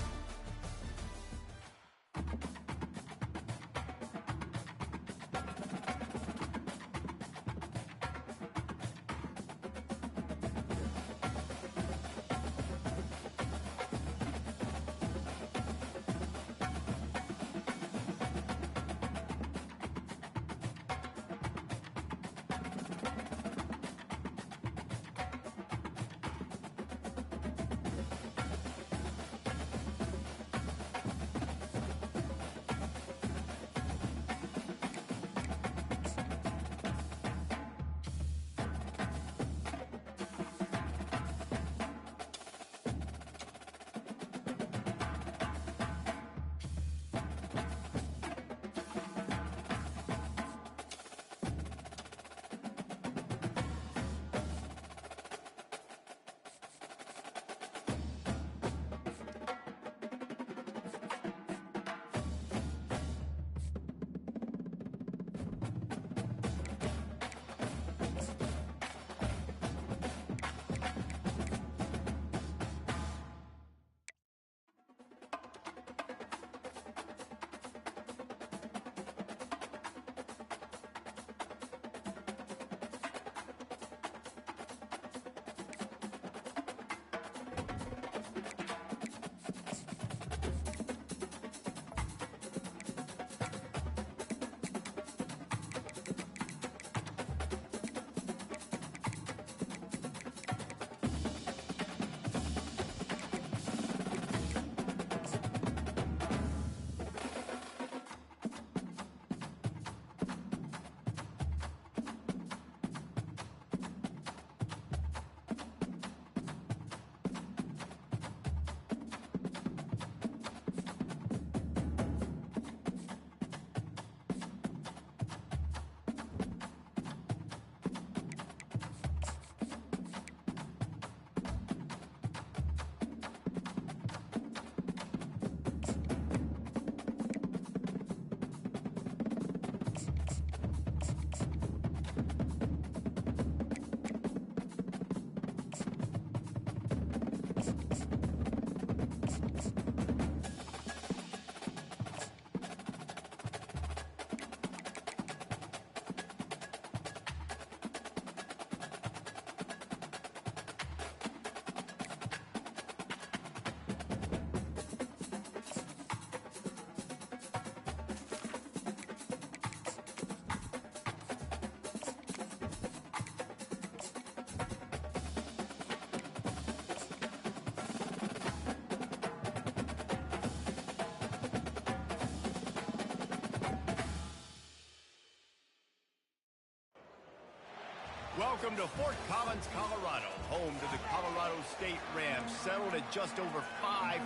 Welcome to Fort Collins, Colorado, home to the Colorado State Rams, settled at just over 5,000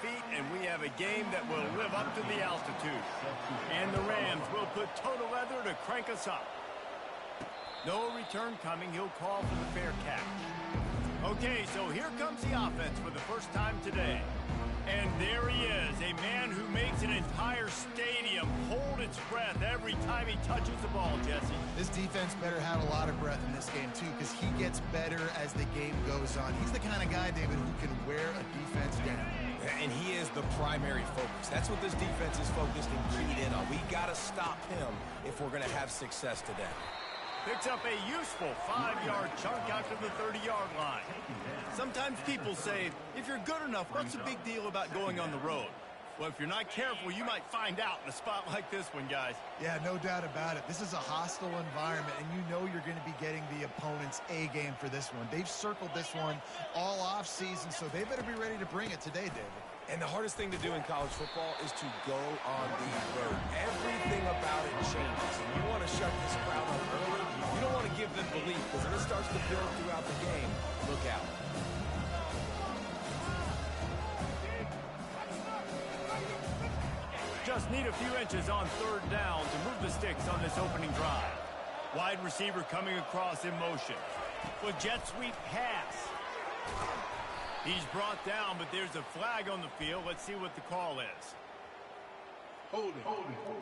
feet, and we have a game that will live up to the altitude. And the Rams will put total leather to crank us up. No return coming. He'll call for the fair catch. Okay, so here comes the offense for the first time today. And there he is, a man who makes an entire stadium hold its breath every time he touches the ball, Jesse.
This defense better have a lot of breath in this game, too, because he gets better as the game goes on. He's the kind of guy, David, who can wear a defense down.
And he is the primary focus. That's what this defense is focused and keyed in on. We got to stop him if we're going to have success today.
Picks up a useful 5-yard chunk out to the 30-yard line. Sometimes people say, if you're good enough, what's the big deal about going on the road? Well, if you're not careful, you might find out in a spot like this one, guys.
Yeah, no doubt about it. This is a hostile environment, and you know you're going to be getting the opponent's A game for this one. They've circled this one all off season, so they better be ready to bring it today, David.
And the hardest thing to do in college football is to go on the road. Everything about it changes. And you want to shut this crowd up early. You don't want to give them belief, because if it starts to build throughout the game, look out.
Just need a few inches on third down to move the sticks on this opening drive. Wide receiver coming across in motion. With jet sweep pass. He's brought down, but there's a flag on the field. Let's see what the call is.
Holding,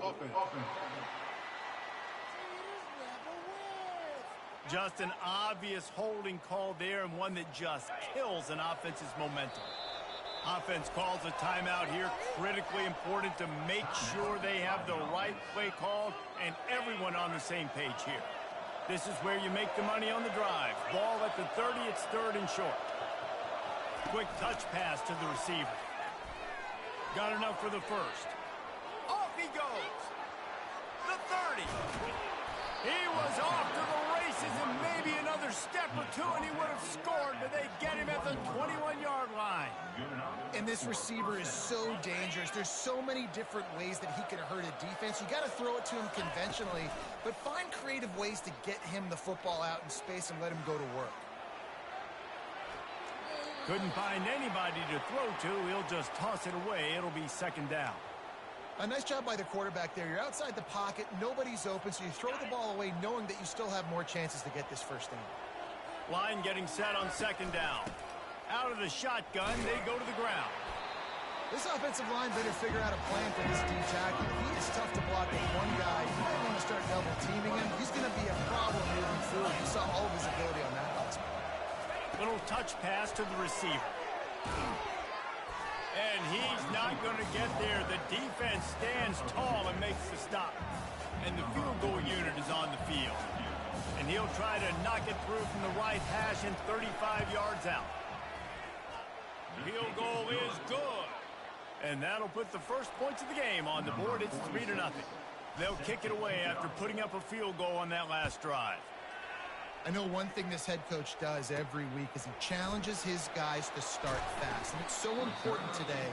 offense.
Just an obvious holding call there, and one that just kills an offense's momentum. Offense calls a timeout here. Critically important to make sure they have the right play called and everyone on the same page here. This is where you make the money on the drive. Ball at the 30, it's third and short. Quick touch pass to the receiver. Got enough for the first. Off he goes. The 30. He was off to the races and maybe another step or two and he would have scored, but they get him at the 21-yard line.
And this receiver is so dangerous. There's so many different ways that he can hurt a defense. You got to throw it to him conventionally, but find creative ways to get him the football out in space and let him go to work.
Couldn't find anybody to throw to. He'll just toss it away. It'll be second down.
A nice job by the quarterback there. You're outside the pocket. Nobody's open, so you throw the ball away knowing that you still have more chances to get this first down.
Line getting set on second down. Out of the shotgun, they go to the ground.
This offensive line better figure out a plan for this D tackle. He is tough to block with one guy. You might want to start double teaming him. He's going to be a problem moving forward. You saw all of his ability on that last play.
Little touch pass to the receiver. And he's not going to get there. The defense stands tall and makes the stop. And the field goal unit is on the field. And he'll try to knock it through from the right hash and 35 yards out. Field goal is good. And that'll put the first points of the game on the board. It's 3-0. They'll kick it away after putting up a field goal on that last drive.
I know one thing this head coach does every week is he challenges his guys to start fast. And it's so important today,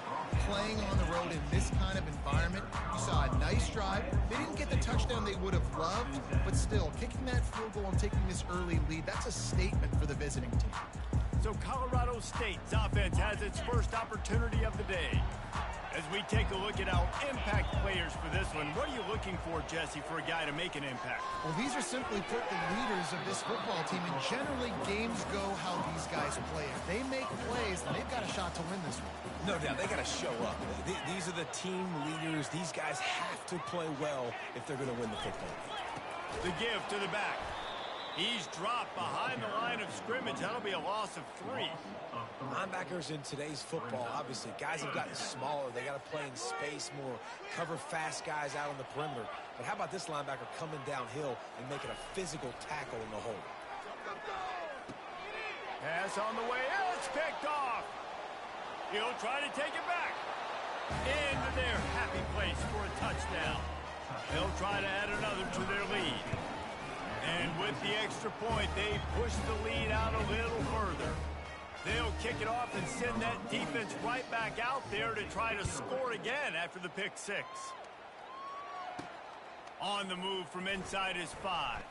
playing on the road in this kind of environment. You saw a nice drive. They didn't get the touchdown they would have loved, but still, kicking that field goal and taking this early lead, that's a statement for the visiting team.
So Colorado State's offense has its first opportunity of the day. As we take a look at our impact players for this one, what are you looking for, Jesse, for a guy to make an impact?
Well, these are simply put the leaders of this football team, and generally games go how these guys play. If they make plays, then they've got a shot to win this one.
No doubt, they got to show up. These are the team leaders. These guys have to play well if they're going to win the football game.
The give to the back. He's dropped behind the line of scrimmage. That'll be a loss of 3.
Linebackers in today's football, obviously, guys have gotten smaller. They got to play in space more, cover fast guys out on the perimeter. But how about this linebacker coming downhill and making a physical tackle in the hole?
Pass on the way. It's picked off. He'll try to take it back. Into their happy place for a touchdown. They'll try to add another to their lead. And with the extra point, they push the lead out a little further. They'll kick it off and send that defense right back out there to try to score again after the pick 6. On the move from inside his 5.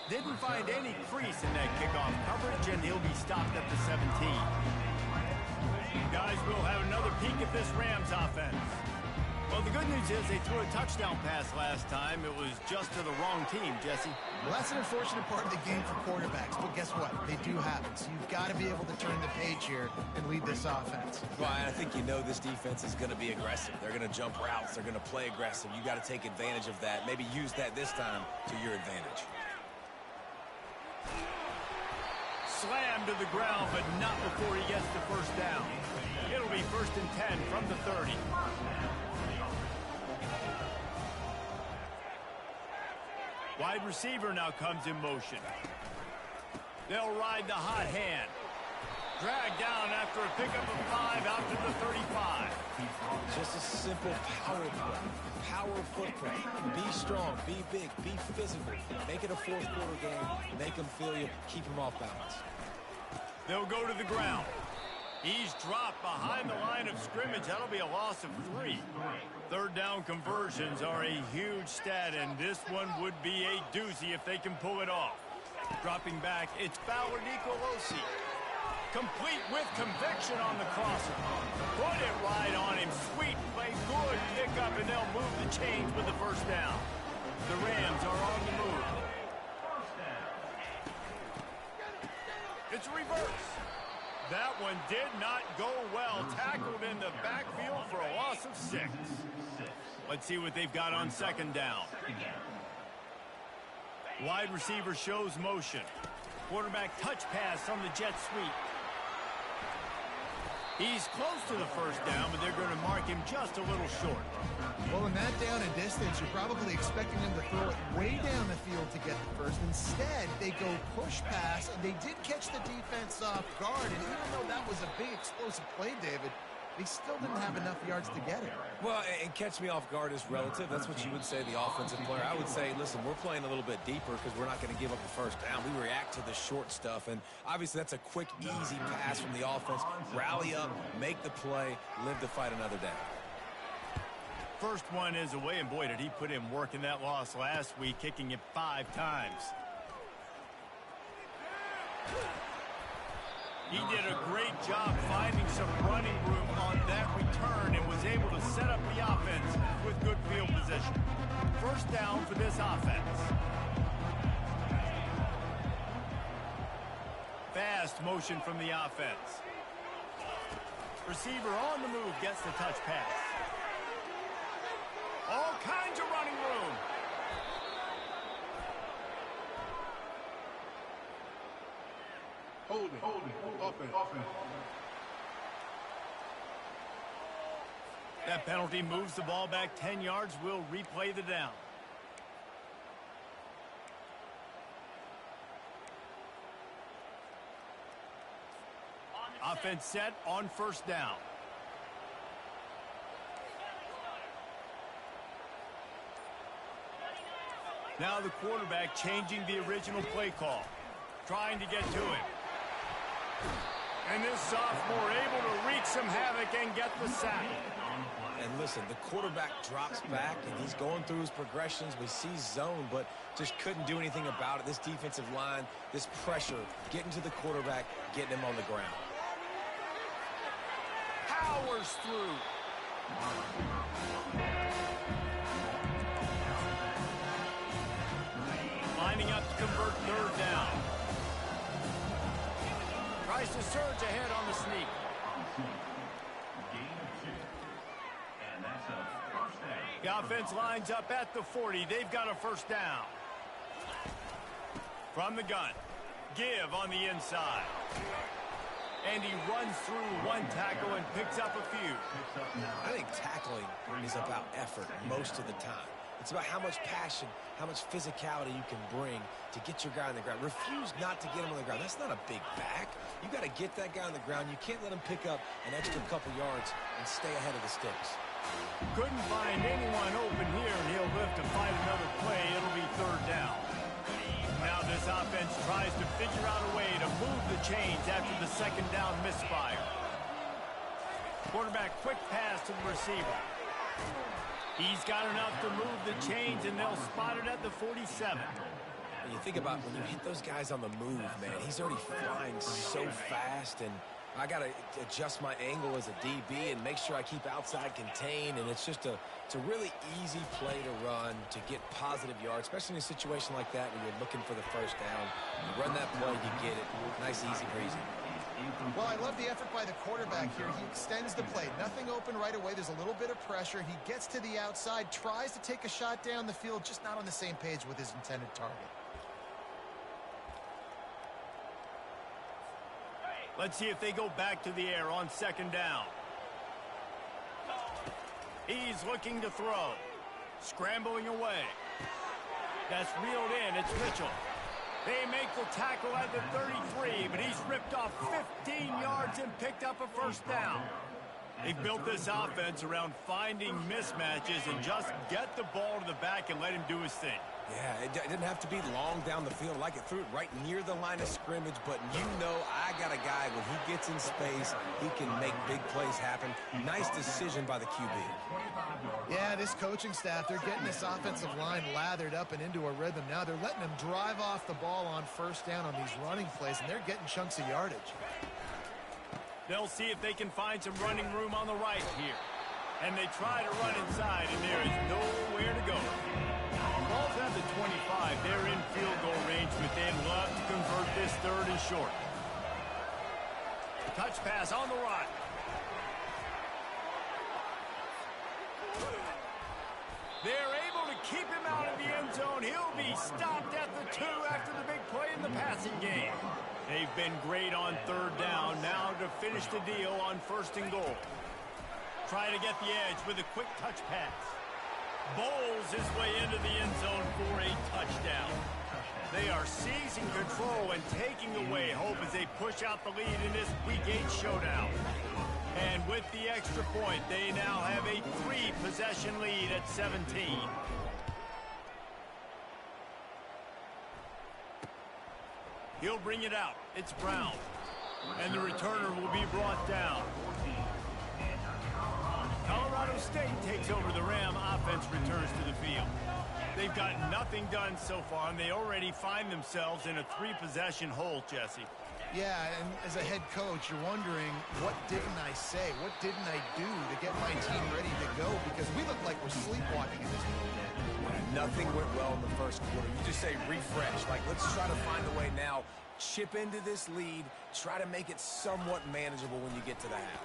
Didn't find any crease in that kickoff coverage, and he'll be stopped at the 17. Guys, we'll have another peek at this Rams offense. Well, the good news is they threw a touchdown pass last time. It was just to the wrong team, Jesse.
Well, that's an unfortunate part of the game for quarterbacks, but guess what? They do happen. So you've got to be able to turn the page here and lead this offense.
Well, I think you know this defense is going to be aggressive. They're going to jump routes. They're going to play aggressive. You got to take advantage of that. Maybe use that this time to your advantage.
Slammed to the ground, but not before he gets the first down. It'll be 1st and 10 from the 30. Wide receiver now comes in motion. They'll ride the hot hand. Dragged down after a pickup of 5 out to the 35.
Just a simple power play. Power footprint. Be strong, be big, be physical. Make it a fourth quarter game. Make them feel you. Keep them off balance.
They'll go to the ground. He's dropped behind the line of scrimmage. That'll be a loss of 3. Third down conversions are a huge stat, and this one would be a doozy if they can pull it off. Dropping back, it's Ballard Nicolosi. Complete with conviction on the crosser. Put it right on him. Sweet play, good pickup, and they'll move the chains with the first down. The Rams are on the move. It's a reverse. That one did not go well. Tackled in the backfield for a loss of 6. Let's see what they've got on 2nd down. Wide receiver shows motion. Quarterback touch pass on the jet sweep. He's close to the first down, but they're going to mark him just a little short.
Well, in that down and distance, you're probably expecting them to throw it way down the field to get the first. Instead, they go push pass, and they did catch the defense off guard. And even though that was a big explosive play, David, they still didn't have enough yards to get it.
Well, and catch me off guard is relative. That's what you would say, the offensive player. I would say, listen, we're playing a little bit deeper because we're not going to give up the first down. We react to the short stuff, and obviously that's a quick, easy pass from the offense. Rally up, make the play, live to fight another day.
First one is away, and boy, did he put in work in that loss last week, kicking it 5 times. He did a great job finding some running room on that return and was able to set up the offense with good field position. First down for this offense. Fast motion from the offense. Receiver on the move gets the touch pass. All kinds of running room.
Hold it. Offense.
That penalty moves the ball back 10 yards. We'll replay the down. Offense set on first down. Now the quarterback changing the original play call. Trying to get to him. And this sophomore able to wreak some havoc and get the sack.
And listen, the quarterback drops back, and he's going through his progressions. We see zone, but just couldn't do anything about it. This defensive line, this pressure, getting to the quarterback, getting him on the ground.
Powers through. Lining up to convert third down. Tries to surge ahead on the sneak. The offense lines up at the 40. They've got a first down. From the gun. Give on the inside. And he runs through one tackle and picks up a few.
I think tackling is about effort most of the time. It's about how much passion, how much physicality you can bring to get your guy on the ground. Refuse not to get him on the ground. That's not a big back. You got to get that guy on the ground. You can't let him pick up an extra couple yards and stay ahead of the sticks.
Couldn't find anyone open here, and he'll live to fight another play. It'll be third down. Now this offense tries to figure out a way to move the chains after the second down misfire. Quarterback quick pass to the receiver. He's got enough to move the chains, and they'll spot it at the 47.
And you think about when you hit those guys on the move, man, he's already flying so fast, and I got to adjust my angle as a DB and make sure I keep outside contained, and it's just it's a really easy play to run to get positive yards, especially in a situation like that when you're looking for the first down. You run that play, you get it. Nice, easy, breezy.
Well, I love the effort by the quarterback here. He extends the play. Nothing open right away. There's a little bit of pressure. He gets to the outside, tries to take a shot down the field, just not on the same page with his intended target.
Let's see if they go back to the air on second down. He's looking to throw. Scrambling away. That's reeled in. It's Mitchell. They make the tackle at the 33, but he's ripped off 15 yards and picked up a first down. They've built this offense around finding mismatches and just get the ball to the back and let him do his thing.
Yeah, it didn't have to be long down the field. Like it threw it right near the line of scrimmage, but you know I got a guy, when he gets in space, he can make big plays happen. Nice decision by the QB.
Yeah, this coaching staff, they're getting this offensive line lathered up and into a rhythm. Now they're letting them drive off the ball on first down on these running plays, and they're getting chunks of yardage.
They'll see if they can find some running room on the right here. And they try to run inside, and there is nowhere to go. Ball's at the 25. They're in field goal range, but they'd love to convert this third and short. Touch pass on the run. They're able to keep him out of the end zone. He'll be stopped at the 2 after the big play in the passing game. They've been great on third down. Now to finish the deal on first and goal. Try to get the edge with a quick touch pass. Bowls his way into the end zone for a touchdown. They are seizing control and taking away hope as they push out the lead in this Week 8 showdown. And with the extra point, they now have a 3-possession lead at 17. He'll bring it out. It's Brown. And the returner will be brought down. Colorado State takes over the Ram. Offense returns to the field. They've got nothing done so far, and they already find themselves in a 3-possession hole, Jesse.
Yeah, and as a head coach, you're wondering, what didn't I say? What didn't I do to get my team ready to go? Because we look like we're sleepwalking in this game.
Nothing went well in the first quarter. You just say refresh. Like, let's try to find a way now. Chip into this lead. Try to make it somewhat manageable when you get to the half.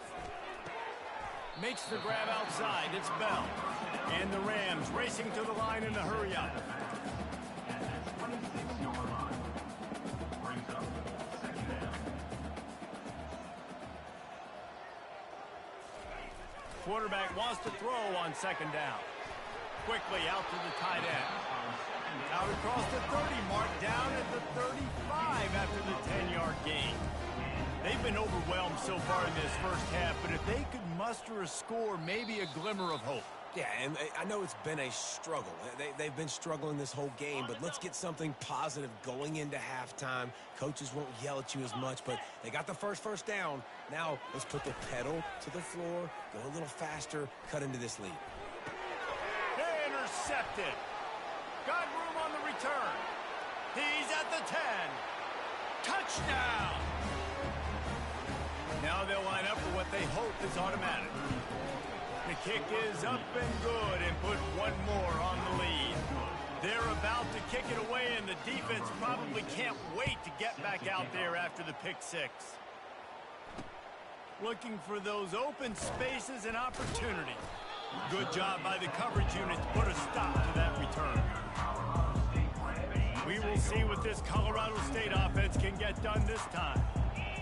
Makes the grab outside. It's Bell. And the Rams racing to the line in a hurry-up. Quarterback wants to throw on second down. Quickly out to the tight end. Out across the 30 mark, down at the 35 after the 10-yard gain. They've been overwhelmed so far in this first half, but if they could muster a score, maybe a glimmer of hope.
Yeah, and I know it's been a struggle. They've been struggling this whole game, but let's get something positive going into halftime. Coaches won't yell at you as much, but they got the first down. Now, let's put the pedal to the floor, go a little faster, cut into this lead.
Intercepted. Got room on the return. He's at the 10. Touchdown. Now they'll line up for what they hope is automatic. The kick is up and good and put one more on the lead. They're about to kick it away, and the defense probably can't wait to get back out there after the pick six. Looking for those open spaces and opportunity. Good job by the coverage unit to put a stop to that return. We will see what this Colorado State offense can get done this time.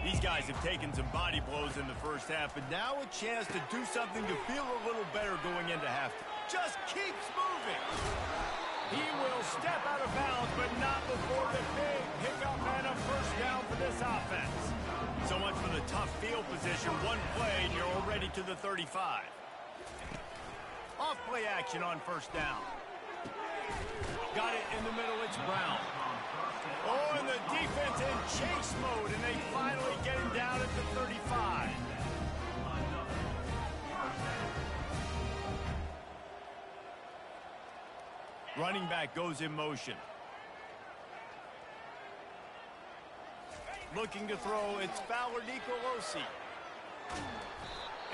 These guys have taken some body blows in the first half, but now a chance to do something to feel a little better going into halftime. Just keeps moving. He will step out of bounds, but not before the big pickup and a first down for this offense. So much for the tough field position. One play, and you're already to the 35. Off play action on first down. Got it in the middle. It's Brown. Oh, and the defense in chase mode, and they finally get him down at the 35. Running back goes in motion. looking to throw. It's Fowler Nicolosi.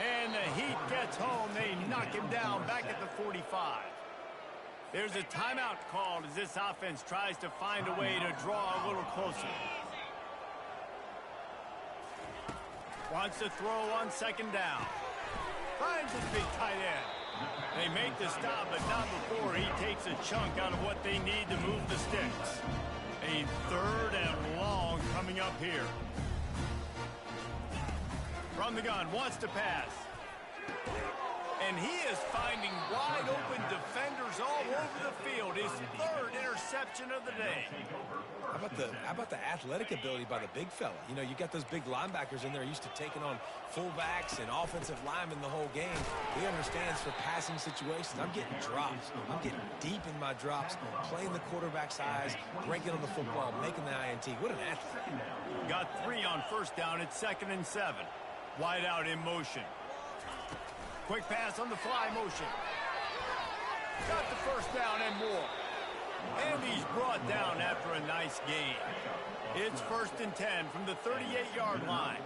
And the heat gets home. They knock him down back at the 45. There's a timeout called as this offense tries to find a way to draw a little closer. Wants to throw on second down. Finds his big tight end. They make the stop, but not before he takes a chunk out of what they need to move the sticks. A 3rd and long coming up here. From the gun, wants to pass. And he is finding wide open defenders all over the field. His 3rd interception of the day.
How about the athletic ability by the big fella? You know, you got those big linebackers in there used to taking on fullbacks and offensive linemen the whole game. He understands for passing situations. I'm getting drops. I'm getting deep in my drops, playing the quarterback's eyes, breaking on the football, making the INT. What an athlete.
Got 3 on first down. It's 2nd and 7. Wide out in motion. Quick pass on the fly motion. Got the first down and more. And he's brought down after a nice gain. It's 1st and 10 from the 38-yard line.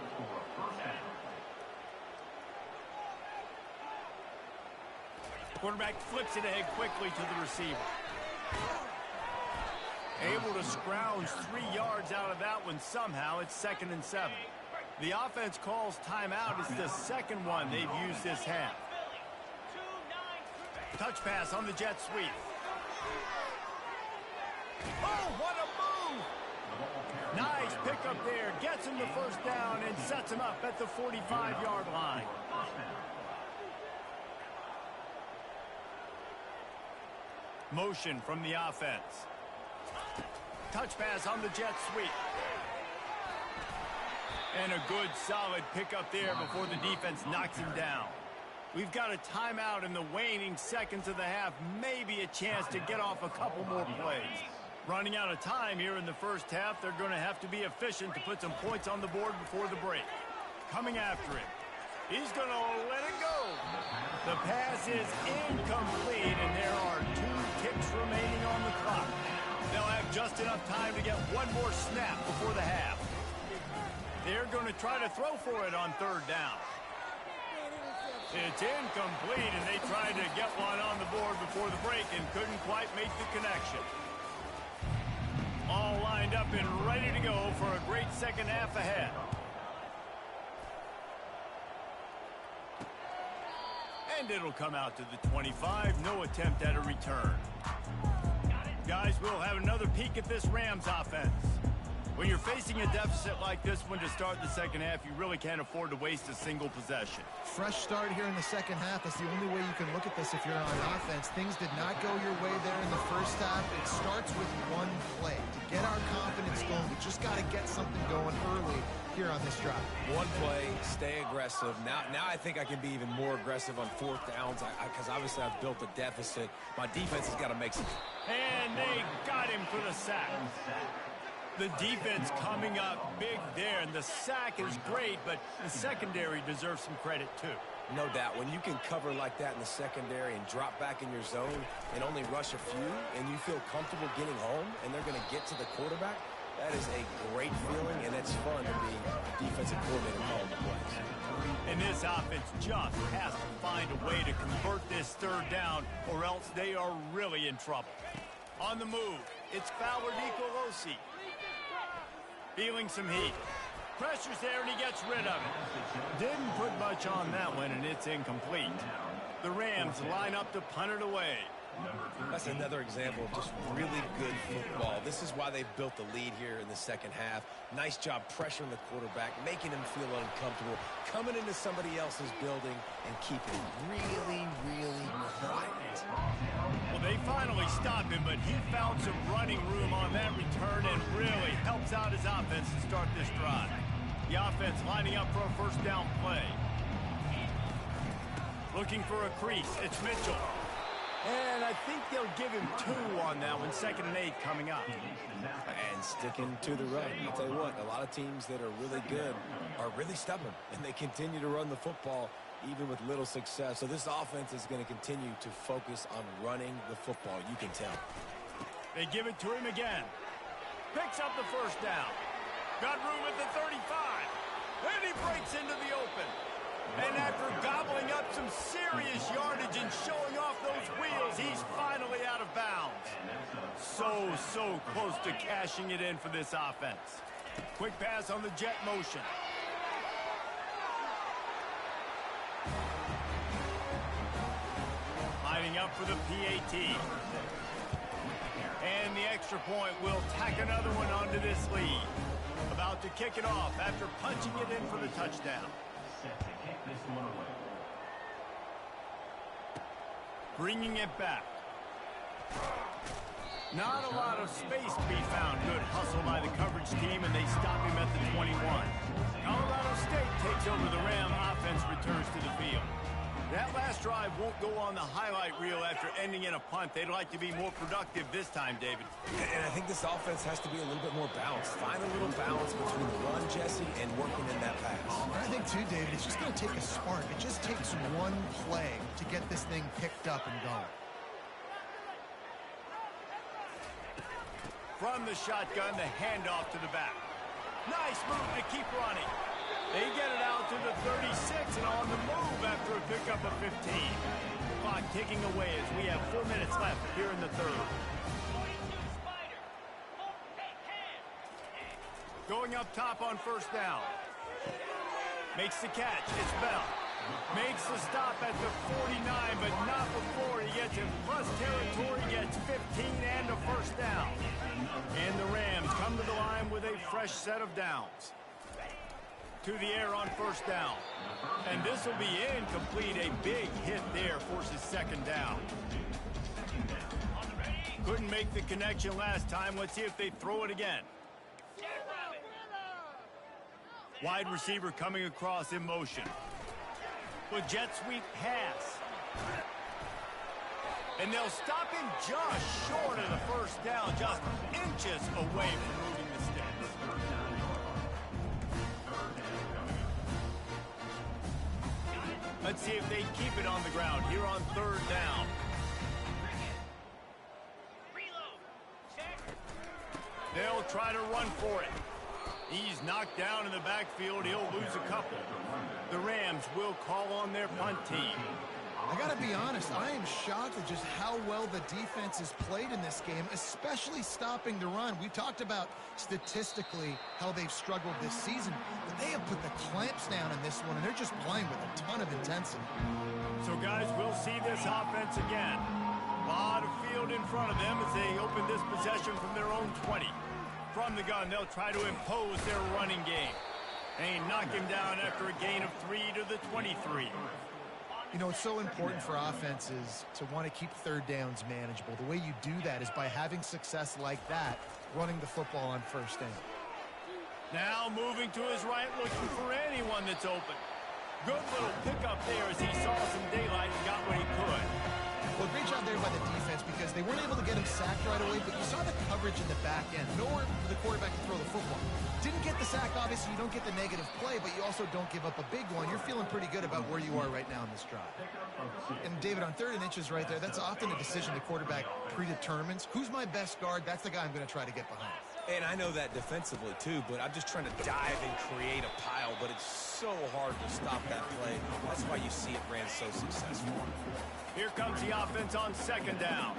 Quarterback flips it ahead quickly to the receiver. Able to scrounge 3 yards out of that one somehow. It's 2nd and 7. The offense calls timeout. It's the 2nd one they've used this half. Touch pass on the jet sweep. Oh, what a move! Nice pickup there. Gets him the first down and sets him up at the 45-yard line. Motion from the offense. Touch pass on the jet sweep. And a good, solid pickup there before the defense knocks him down. We've got a timeout in the waning seconds of the half. Maybe a chance to get off a couple more plays. Running out of time here in the first half. They're going to have to be efficient to put some points on the board before the break. Coming after him. He's going to let it go. The pass is incomplete, and there are 2 ticks remaining on the clock. They'll have just enough time to get one more snap before the half. They're going to try to throw for it on 3rd down. It's incomplete, and they tried to get one on the board before the break and couldn't quite make the connection. All lined up and ready to go for a great second half ahead. And it'll come out to the 25. No attempt at a return. Guys, we'll have another peek at this Rams offense. When you're facing a deficit like this one to start the second half, you really can't afford to waste a single possession.
Fresh start here in the second half. That's the only way you can look at this if you're on offense. Things did not go your way there in the first half. It starts with one play. To get our confidence going, we just got to get something going early here on this drive.
One play, stay aggressive. Now I think I can be even more aggressive on 4th downs because obviously I've built a deficit. My defense has got to make some.
And they got him for the sack. The defense coming up big there, and the sack is great, but the secondary deserves some credit too.
No doubt. When you can cover like that in the secondary and drop back in your zone and only rush a few, and you feel comfortable getting home, and they're going to get to the quarterback, that is a great feeling, and it's fun to be a defensive coordinator calling the plays.
And this offense just has to find a way to convert this 3rd down, or else they are really in trouble. On the move, it's Fowler Nicolosi. Feeling some heat. Pressure's there, and he gets rid of it. Didn't put much on that one, and it's incomplete. The Rams line up to punt it away.
That's another example of just really good football. This is why they've built the lead here in the second half. Nice job pressuring the quarterback, making him feel uncomfortable, coming into somebody else's building, and keeping really, really quiet.
Well, they finally stopped him, but he found some running room on that return and really helps out his offense to start this drive. The offense lining up for a first down play. Looking for a crease. It's Mitchell. And I think they'll give him 2 on that one. 2nd and 8 coming up.
And sticking to the run. I'll tell you what, a lot of teams that are really good are really stubborn, and they continue to run the football even with little success. So this offense is going to continue to focus on running the football. You can tell.
They give it to him again. Picks up the first down. Got room at the 35. And he breaks into the open. And after gobbling up some serious yardage and showing off those wheels, he's finally out of bounds. So close to cashing it in for this offense. Quick pass on the jet motion. Lining up for the PAT. And the extra point will tack another one onto this lead. About to kick it off after punching it in for the touchdown. Bringing it back. Not a lot of space to be found. Good hustle by the coverage team, and they stop him at the 21. Colorado State takes over the Ram. Offense returns to the field. That last drive won't go on the highlight reel after ending in a punt. They'd like to be more productive this time, David.
And I think this offense has to be a little bit more balanced. Find a little balance between the run, Jesse, and working in that pass.
I think, too, David, it's just going to take a spark. It just takes one play to get this thing picked up and going.
From the shotgun, the handoff to the back. Nice move to keep running. They get it out to the 36 and on the move after a pickup of 15. Clock ticking away as we have 4 minutes left here in the third. Going up top on first down. Makes the catch. It's Bell. Makes the stop at the 49, but not before he gets in plus territory, gets 15 and a first down. And the Rams come to the line with a fresh set of downs. To the air on first down. And this will be incomplete. A big hit there forces second down. Couldn't make the connection last time. Let's see if they throw it again. Wide receiver coming across in motion. With jet sweep pass. And they'll stop him just short of the first down, just inches away from moving the sticks. Let's see if they keep it on the ground here on third down. They'll try to run for it. He's knocked down in the backfield. He'll lose a couple. The Rams will call on their punt team.
I got to be honest, I am shocked at just how well the defense has played in this game, especially stopping the run. We talked about statistically how they've struggled this season, but they have put the clamps down in this one, and they're just playing with a ton of intensity.
So, guys, we'll see this offense again. A lot of field in front of them as they open this possession from their own 20. From the gun, they'll try to impose their running game. They knock him down after a gain of 3 to the 23.
You know, it's so important for offenses to want to keep third downs manageable. The way you do that is by having success like that, running the football on first down.
Now moving to his right, looking for anyone that's open. Good little pickup there as he saw some daylight and got what he could.
Well, great job there by the defense because they weren't able to get him sacked right away, but you saw the coverage in the back end. Nowhere for the quarterback to throw the football. Didn't get the sack, obviously. You don't get the negative play, but you also don't give up a big one. You're feeling pretty good about where you are right now in this drive. And, David, on 3rd and inches right there, that's often a decision the quarterback predetermines. Who's my best guard? That's the guy I'm going to try to get behind.
And I know that defensively, too, but I'm just trying to dive and create a pile, but it's so hard to stop that play. That's why you see it ran so successful.
Here comes the offense on second down.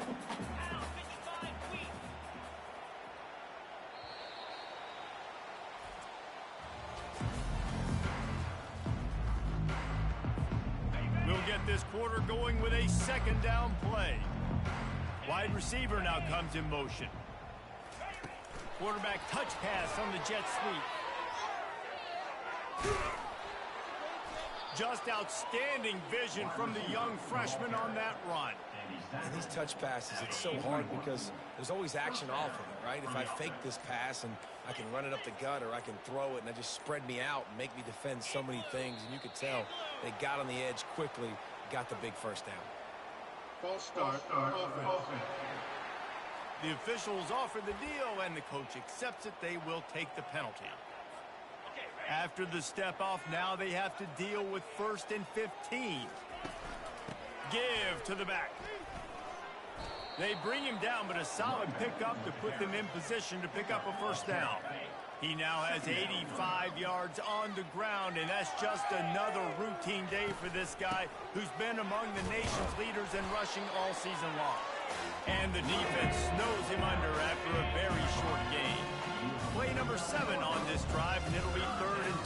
We'll get this quarter going with a second down play. Wide receiver now comes in motion. Quarterback touch pass on the jet sweep. Just outstanding vision from the young freshman on that run.
And these touch passes, it's so hard because there's always action off of it, right? If I fake this pass and I can run it up the gut or I can throw it and I just spread me out and make me defend so many things. And you could tell they got on the edge quickly, got the big first down.
False start, offense.
The officials offer the deal and the coach accepts it. They will take the penalty. After the step off, now they have to deal with 1st and 15. Give to the back. They bring him down, but a solid pickup to put them in position to pick up a first down. He now has 85 yards on the ground, and that's just another routine day for this guy who's been among the nation's leaders in rushing all season long. And the defense snows him under after a very short gain. Play number 7 on this drive, and it'll be 3rd and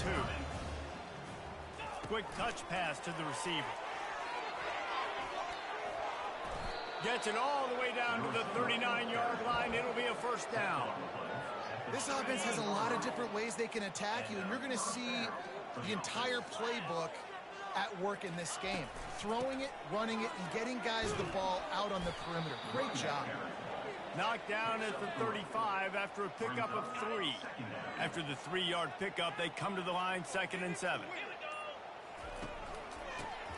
2. Quick touch pass to the receiver. Gets it all the way down to the 39-yard line. It'll be a first down.
This offense has a lot of different ways they can attack you, and you're going to see the entire playbook at work in this game. Throwing it, running it, and getting guys the ball out on the perimeter. Great job.
Knocked down at the 35 after a pickup of 3. After the 3-yard pickup, they come to the line, 2nd and 7.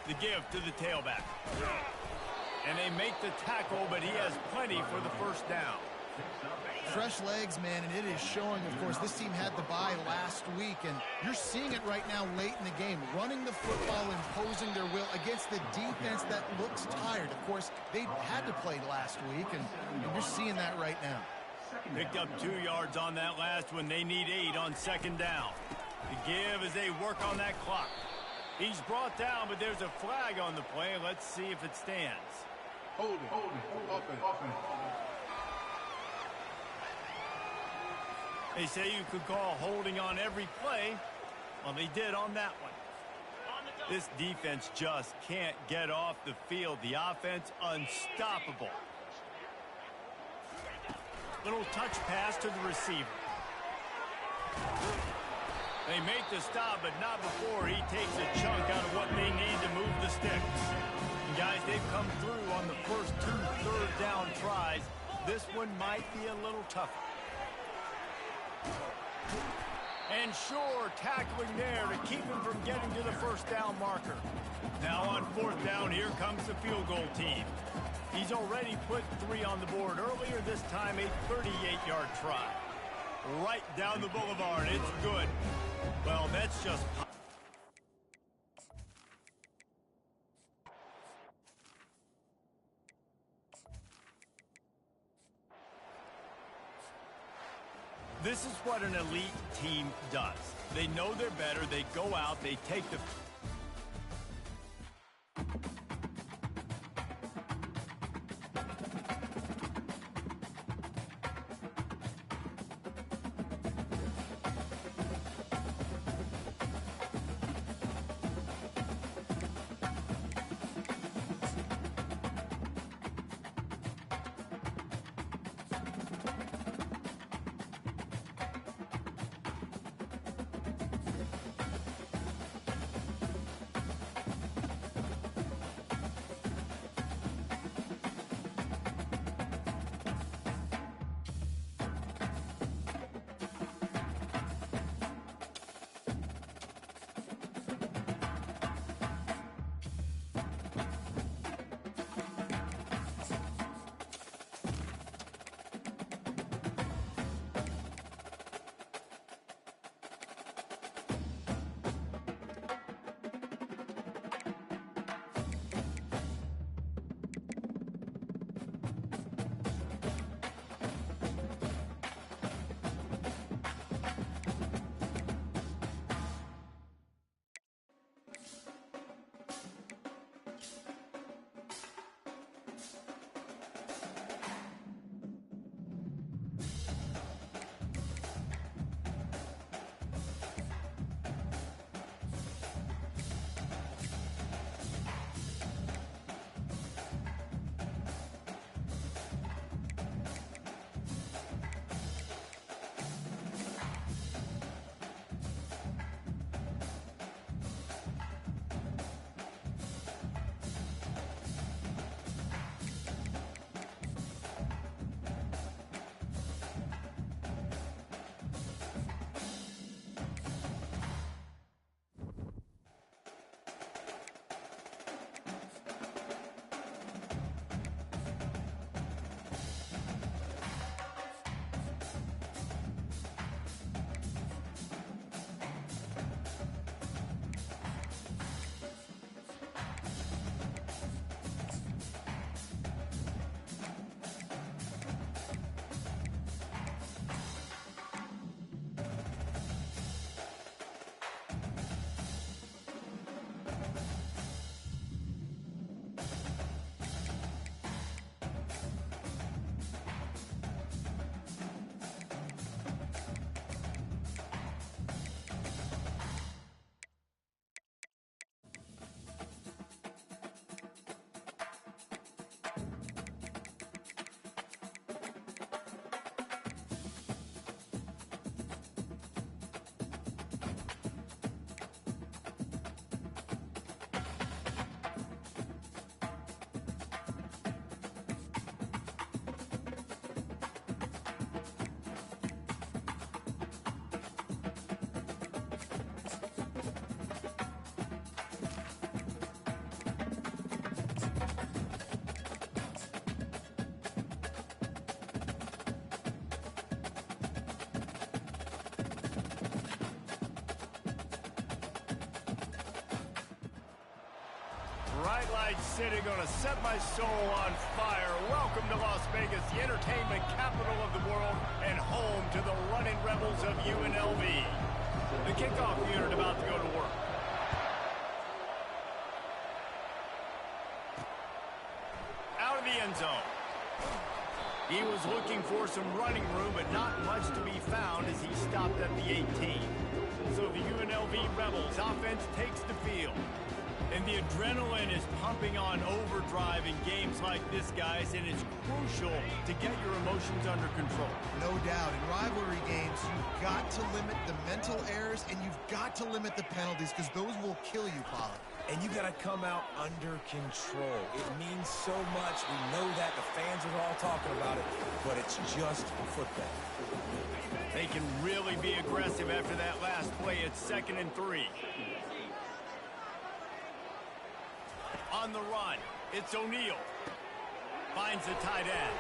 The give to the tailback. And they make the tackle, but he has plenty for the first down.
Fresh legs, man, and it is showing. Of course, this team had the bye last week, and you're seeing it right now late in the game. Running the football, imposing their will against the defense that looks tired. Of course, they had to play last week, and you're seeing that right now.
Picked up 2 yards on that last one. They need 8 on 2nd down. The give as they work on that clock. He's brought down, but there's a flag on the play. Let's see if it stands.
Holding. Offense.
They say you could call holding on every play. Well, they did on that one. This defense just can't get off the field. The offense unstoppable. Little touch pass to the receiver. They make the stop, but not before he takes a chunk out of what they need to move the sticks. And guys, they've come through on the first 2 third-down tries. This one might be a little tougher. And sure, tackling there to keep him from getting to the first down marker. Now on 4th down, here comes the field goal team. He's already put 3 on the board earlier, this time a 38-yard try. Right down the boulevard, it's good. Well, that's just... This is what an elite team does. They know they're better. They go out. They take the... Bright lights city, gonna set my soul on fire. Welcome to Las Vegas, the entertainment capital of the world and home to the running rebels of UNLV. The kickoff unit about to go to work. Out of the end zone. He was looking for some running room, but not much to be found as he stopped at the 18. So the UNLV Rebels offense takes the field. And the adrenaline is pumping on overdrive in games like this, guys, and it's crucial to get your emotions under control.
No doubt. In rivalry games, you've got to limit the mental errors, and you've got to limit the penalties, because those will kill you, Pollard.
And you got to come out under control. It means so much. We know that. The fans are all talking about it, but it's just football.
They can really be aggressive after that last play. It's 2nd and 3. On the run, it's O'Neal. Finds the tight end.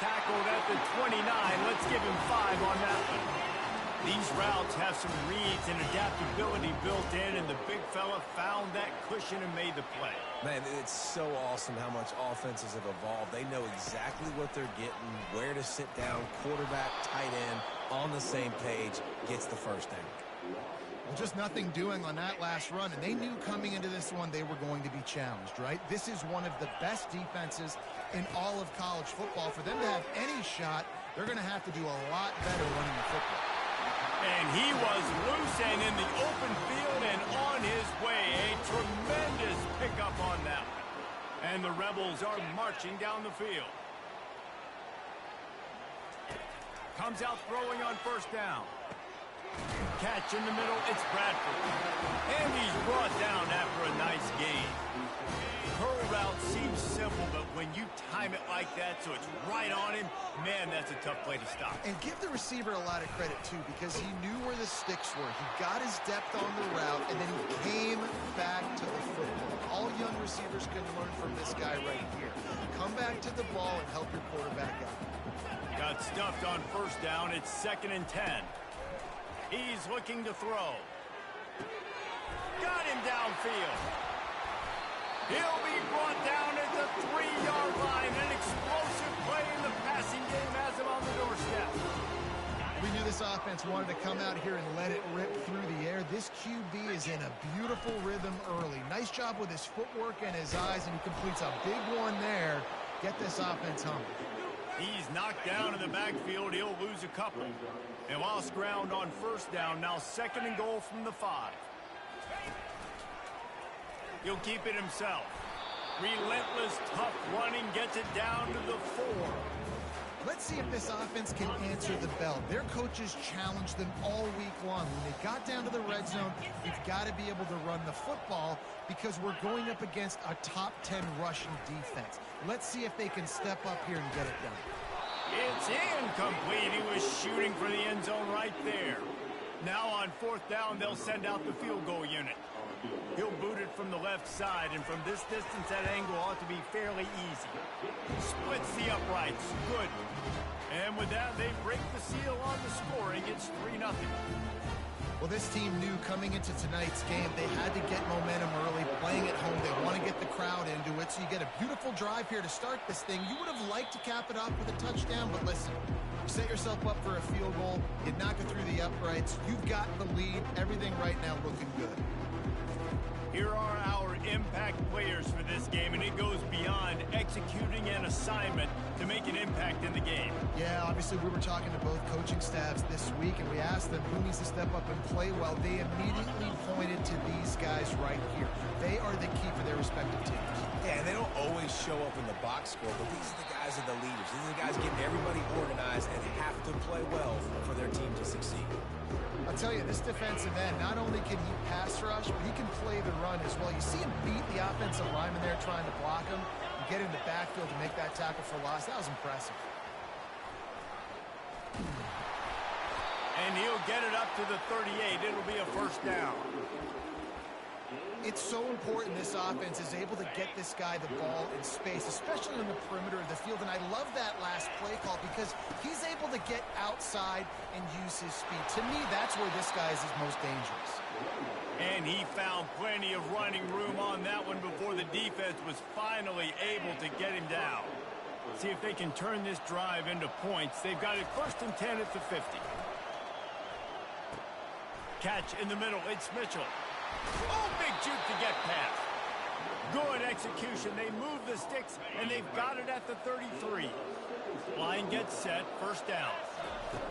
Tackled at the 29. Let's give him 5 on that one. These routes have some reads and adaptability built in, and the big fella found that cushion and made the play.
Man, it's so awesome how much offenses have evolved. They know exactly what they're getting, where to sit down, quarterback, tight end, on the same page, gets the first down.
Well, just nothing doing on that last run, and they knew coming into this one they were going to be challenged, right? This is one of the best defenses in all of college football. For them to have any shot, they're going to have to do a lot better running the football.
And he was loose and in the open field and on his way. A tremendous pickup on that one. And the Rebels are marching down the field. Comes out throwing on first down. Catch in the middle, it's Bradford. And he's brought down after a nice gain. Curl route seems simple, but when you time it like that so it's right on him, man, that's a tough play to stop.
And give the receiver a lot of credit, too, because he knew where the sticks were. He got his depth on the route, and then he came back to the football. All young receivers can learn from this guy right here. Come back to the ball and help your quarterback out.
Got stuffed on first down. It's 2nd and 10. He's looking to throw. Got him downfield. He'll be brought down at the 3-yard line. An explosive play in the passing game has him on the doorstep.
We knew this offense wanted to come out here and let it rip through the air. This QB is in a beautiful rhythm early. Nice job with his footwork and his eyes, and he completes a big one there. Get this offense home.
He's knocked down in the backfield. He'll lose a couple. And lost ground on first down. Now 2nd and goal from the 5. He'll keep it himself. Relentless, tough running, gets it down to the 4.
Let's see if this offense can answer the bell. Their coaches challenged them all week long. When they got down to the red zone, you've got to be able to run the football because we're going up against a top 10 rushing defense. Let's see if they can step up here and get it done.
It's incomplete. He was shooting for the end zone right there. Now on 4th down, they'll send out the field goal unit. He'll boot it from the left side, and from this distance, that angle ought to be fairly easy. Splits the uprights. Good. And with that, they break the seal on the scoring. It's 3-0.
Well, this team knew coming into tonight's game they had to get momentum early, playing at home. They want to get the crowd into it, so you get a beautiful drive here to start this thing. You would have liked to cap it off with a touchdown, but listen, you set yourself up for a field goal, you knock it through the uprights, you've got the lead, everything right now looking good.
Here are our impact players for this game, and it goes beyond executing an assignment to make an impact in the game.
Yeah, obviously we were talking to both coaching staffs this week, and we asked them who needs to step up and play well. They immediately pointed to these guys right here. They are the key for their respective teams.
Yeah, and they don't always show up in the box score, but these are the guys that are the leaders. These are the guys getting everybody organized and have to play well for their team to succeed.
I'll tell you, this defensive end, not only can he pass rush, but he can play the run as well. You see him beat the offensive lineman there trying to block him and get in the backfield to make that tackle for loss. That was impressive.
And he'll get it up to the 38. It'll be a first down.
It's so important this offense is able to get this guy the ball in space, especially on the perimeter of the field. And I love that last play call because he's able to get outside and use his speed. To me, that's where this guy is his most dangerous.
And he found plenty of running room on that one before the defense was finally able to get him down. See if they can turn this drive into points. They've got it 1st and 10 at the 50. Catch in the middle. It's Mitchell. Oh, big juke to get past. Good execution. They move the sticks, and they've got it at the 33. Line gets set. 1st down.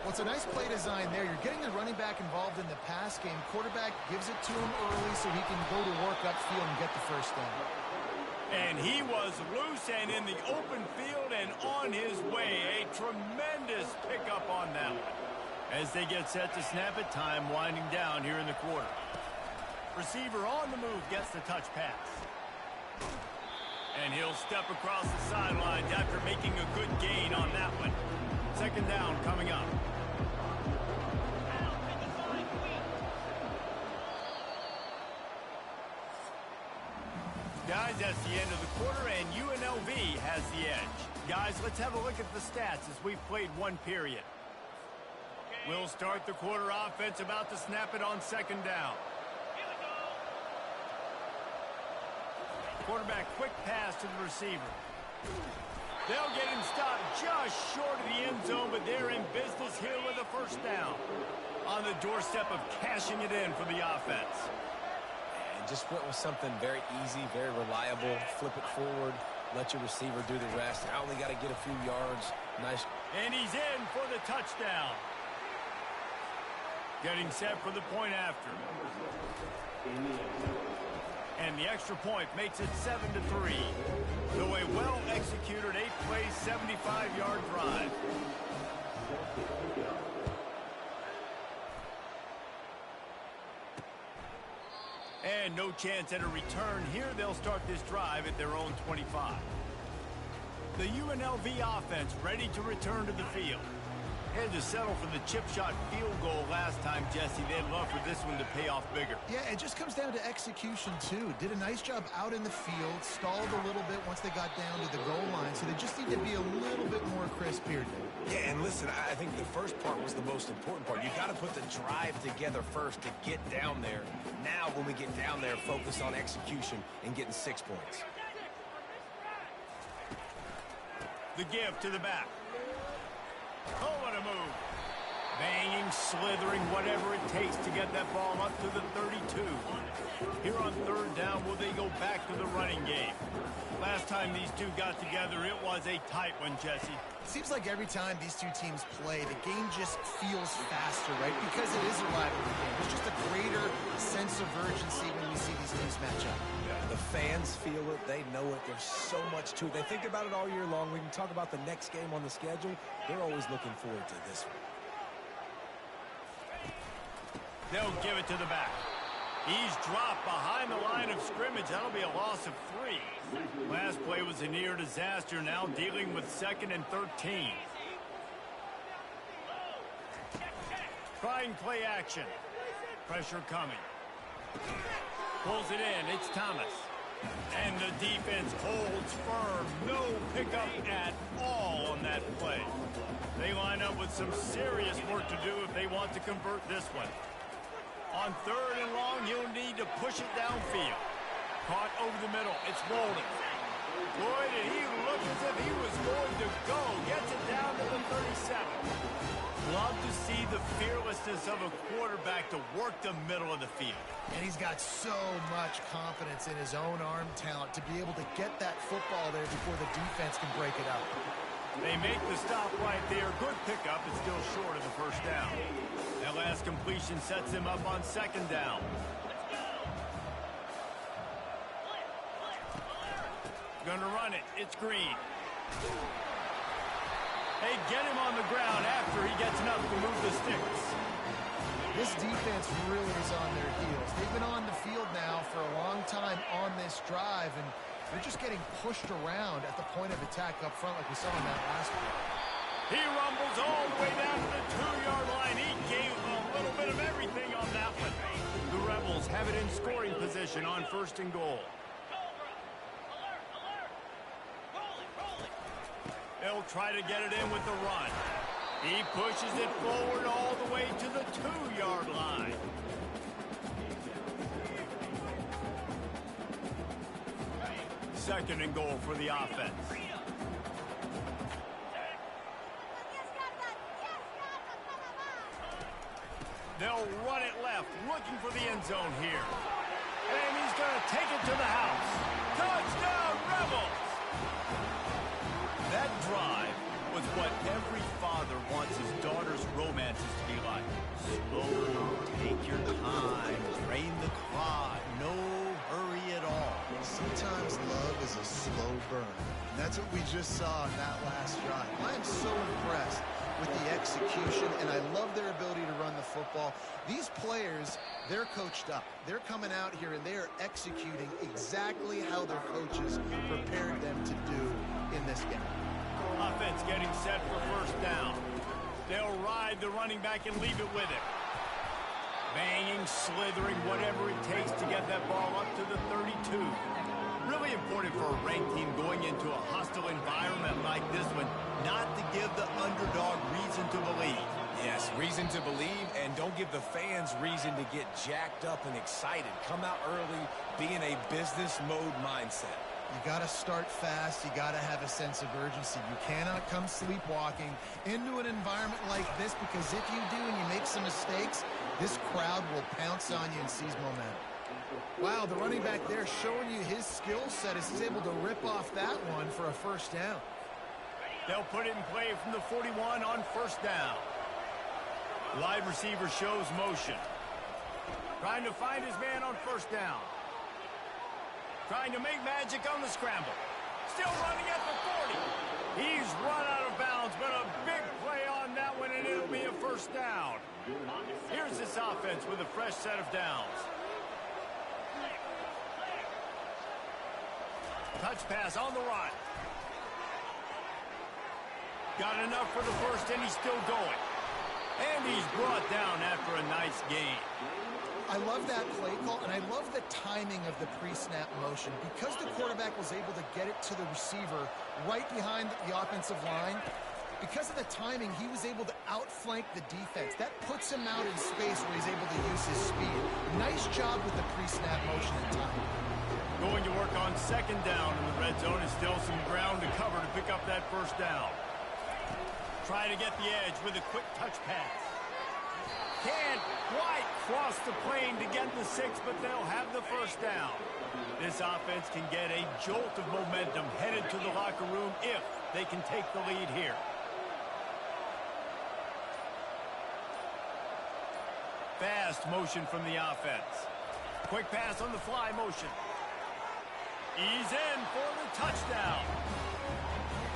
Well, it's a nice play design there. You're getting the running back involved in the pass game. Quarterback gives it to him early so he can go to work upfield and get the 1st down.
And he was loose and in the open field and on his way. A tremendous pickup on that one. As they get set to snap it, time winding down here in the quarter. Receiver on the move gets the touch pass. And he'll step across the sidelines after making a good gain on that one. 2nd down coming up. Guys, that's the end of the quarter, and UNLV has the edge. Guys, let's have a look at the stats as we've played one period. We'll start the quarter offense about to snap it on 2nd down. Quarterback quick pass to the receiver. They'll get him stopped just short of the end zone, but they're in business here with a 1st down. On the doorstep of cashing it in for the offense.
And just went with something very easy, very reliable. Flip it forward, let your receiver do the rest. I only got to get a few yards. Nice.
And he's in for the touchdown. Getting set for the point after. And the extra point makes it 7-3. So a well-executed 8-play, 75-yard drive. And no chance at a return here. They'll start this drive at their own 25. The UNLV offense ready to return to the field. Had to settle for the chip shot field goal last time, Jesse. They'd love for this one to pay off bigger.
Yeah, it just comes down to execution, too. Did a nice job out in the field, stalled a little bit once they got down to the goal line, so they just need to be a little bit more crisp here today.
Yeah, and listen, I think the first part was the most important part. You got to put the drive together first to get down there. Now, when we get down there, focus on execution and getting 6 points.
The give to the back. Oh, what a move. Banging, slithering, whatever it takes to get that ball up to the 32. Here on 3rd down, will they go back to the running game? Last time these two got together, it was a tight one, Jesse.
It seems like every time these two teams play, the game just feels faster, right? Because it is a rivalry game. There's just a greater sense of urgency when we see these teams match up.
The fans feel it. They know it. There's so much to it. They think about it all year long. We can talk about the next game on the schedule. They're always looking forward to this one.
They'll give it to the back. He's dropped behind the line of scrimmage. That'll be a loss of 3. Last play was a near disaster. Now dealing with 2nd and 13. Trying play action. Pressure coming. Pulls it in. It's Thomas. And the defense holds firm. No pickup at all on that play. They line up with some serious work to do if they want to convert this one. On 3rd and long, he'll need to push it downfield. Caught over the middle. It's Bolden. Boy, did he look as if he was going to go. Gets it down to the 37. Love to see the fearlessness of a quarterback to work the middle of the field.
And he's got so much confidence in his own arm talent to be able to get that football there before the defense can break it up.
They make the stop right there. Good pickup. It's still short of the 1st down. That last completion sets him up on 2nd down. Gonna run it. It's Green. They get him on the ground after he gets enough to move the sticks.
This defense really is on their heels. They've been on the field now for a long time on this drive, and they're just getting pushed around at the point of attack up front like we saw in that last one.
He rumbles all the way down to the 2-yard line. He gave a little bit of everything on that one. The Rebels have it in scoring position on 1st and goal. They'll try to get it in with the run. He pushes it forward all the way to the 2-yard line. second and goal for the offense. They'll run it left, looking for the end zone here. And he's going to take it to the house. Touchdown, Rebels! That drive was what every father wants his daughter's romances to be like. Slow, take your time, drain the clock, no hurry at all.
Sometimes love is a slow burn. And that's what we just saw in that last drive. I am so impressed with the execution, and I love their ability to run the football. These players, they're coached up. They're coming out here, and they are executing exactly how their coaches prepared them to do in this game.
Offense getting set for first down. They'll ride the running back and leave it with him. Banging, slithering, whatever it takes to get that ball up to the 32. Really important for a ranked team going into a hostile environment like this one, not to give the underdog reason to believe.
Yes, reason to believe, and don't give the fans reason to get jacked up and excited. Come out early, be in a business mode mindset.
You got to start fast. You got to have a sense of urgency. You cannot come sleepwalking into an environment like this, because if you do and you make some mistakes, this crowd will pounce on you and seize momentum. Wow, the running back there showing you his skill set as he's able to rip off that one for a first down.
They'll put it in play from the 41 on first down. Wide receiver shows motion. Trying to find his man on first down. Trying to make magic on the scramble. Still running at the 40. He's run out of bounds, but a big play on that one, and it'll be a first down. Here's this offense with a fresh set of downs. Touch pass on the run. Got enough for the first, and he's still going. And he's brought down after a nice gain.
I love that play call, and I love the timing of the pre-snap motion. Because the quarterback was able to get it to the receiver right behind the offensive line, because of the timing, he was able to outflank the defense. That puts him out in space where he's able to use his speed. Nice job with the pre-snap motion and timing.
Going to work on second down in the red zone, and still some ground to cover to pick up that first down. Trying to get the edge with a quick touch pass. Can't quite cross the plane to get the 6, but they'll have the first down. This offense can get a jolt of momentum headed to the locker room if they can take the lead here. Fast motion from the offense. Quick pass on the fly motion. He's in for the touchdown.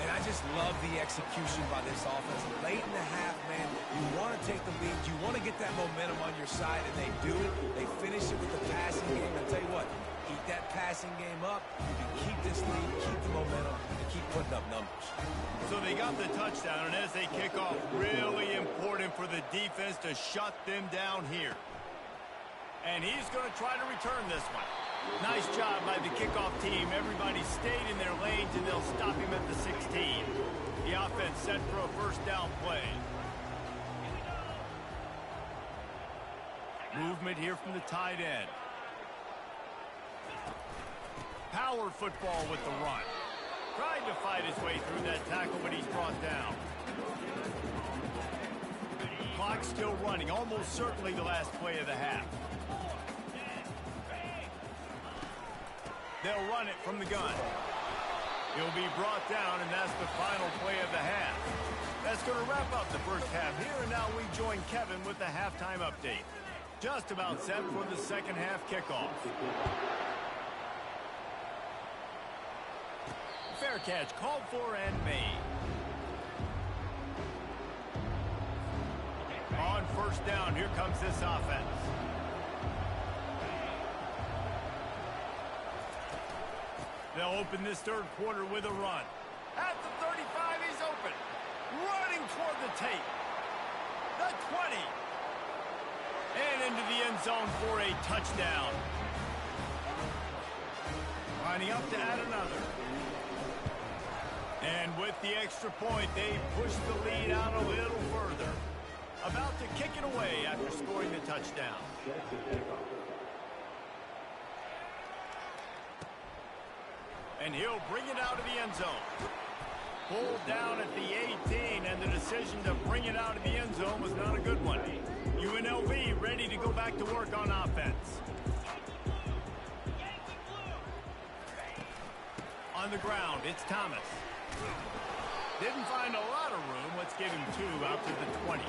And I just love the execution by this offense. Late in the half, man, you want to take the lead. You want to get that momentum on your side, and they do it. They finish it with the passing game. I'll tell you what, keep that passing game up. You can keep this lead, keep the momentum, and keep putting up numbers.
So they got the touchdown, and as they kick off, really important for the defense to shut them down here. And he's going to try to return this one. Nice job by the kickoff team. Everybody stayed in their lanes, and they'll stop him at the 16. The offense set for a first down play. Movement here from the tight end. Power football with the run. Tried to fight his way through that tackle, but he's brought down. Clock still running, almost certainly the last play of the half. They'll run it from the gun. He'll be brought down, and that's the final play of the half. That's going to wrap up the first half here, and now we join Kevin with the halftime update. Just about set for the second half kickoff. Fair catch called for and made. On first down, here comes this offense. They'll open this third quarter with a run. At the 35, he's open. Running toward the tape. The 20. And into the end zone for a touchdown. Lining up to add another. And with the extra point, they push the lead out a little further. About to kick it away after scoring the touchdown. And he'll bring it out of the end zone. Pulled down at the 18, and the decision to bring it out of the end zone was not a good one. UNLV ready to go back to work on offense. On the ground, it's Thomas. Didn't find a lot of room. Let's give him 2 out to the 20.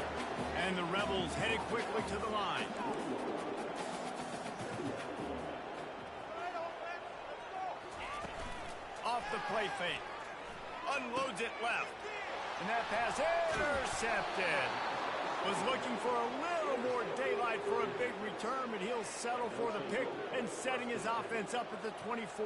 And the Rebels headed quickly to the line. Off the play fake. Unloads it left. And that pass intercepted. Was looking for a little more daylight for a big return, but he'll settle for the pick and setting his offense up at the 24.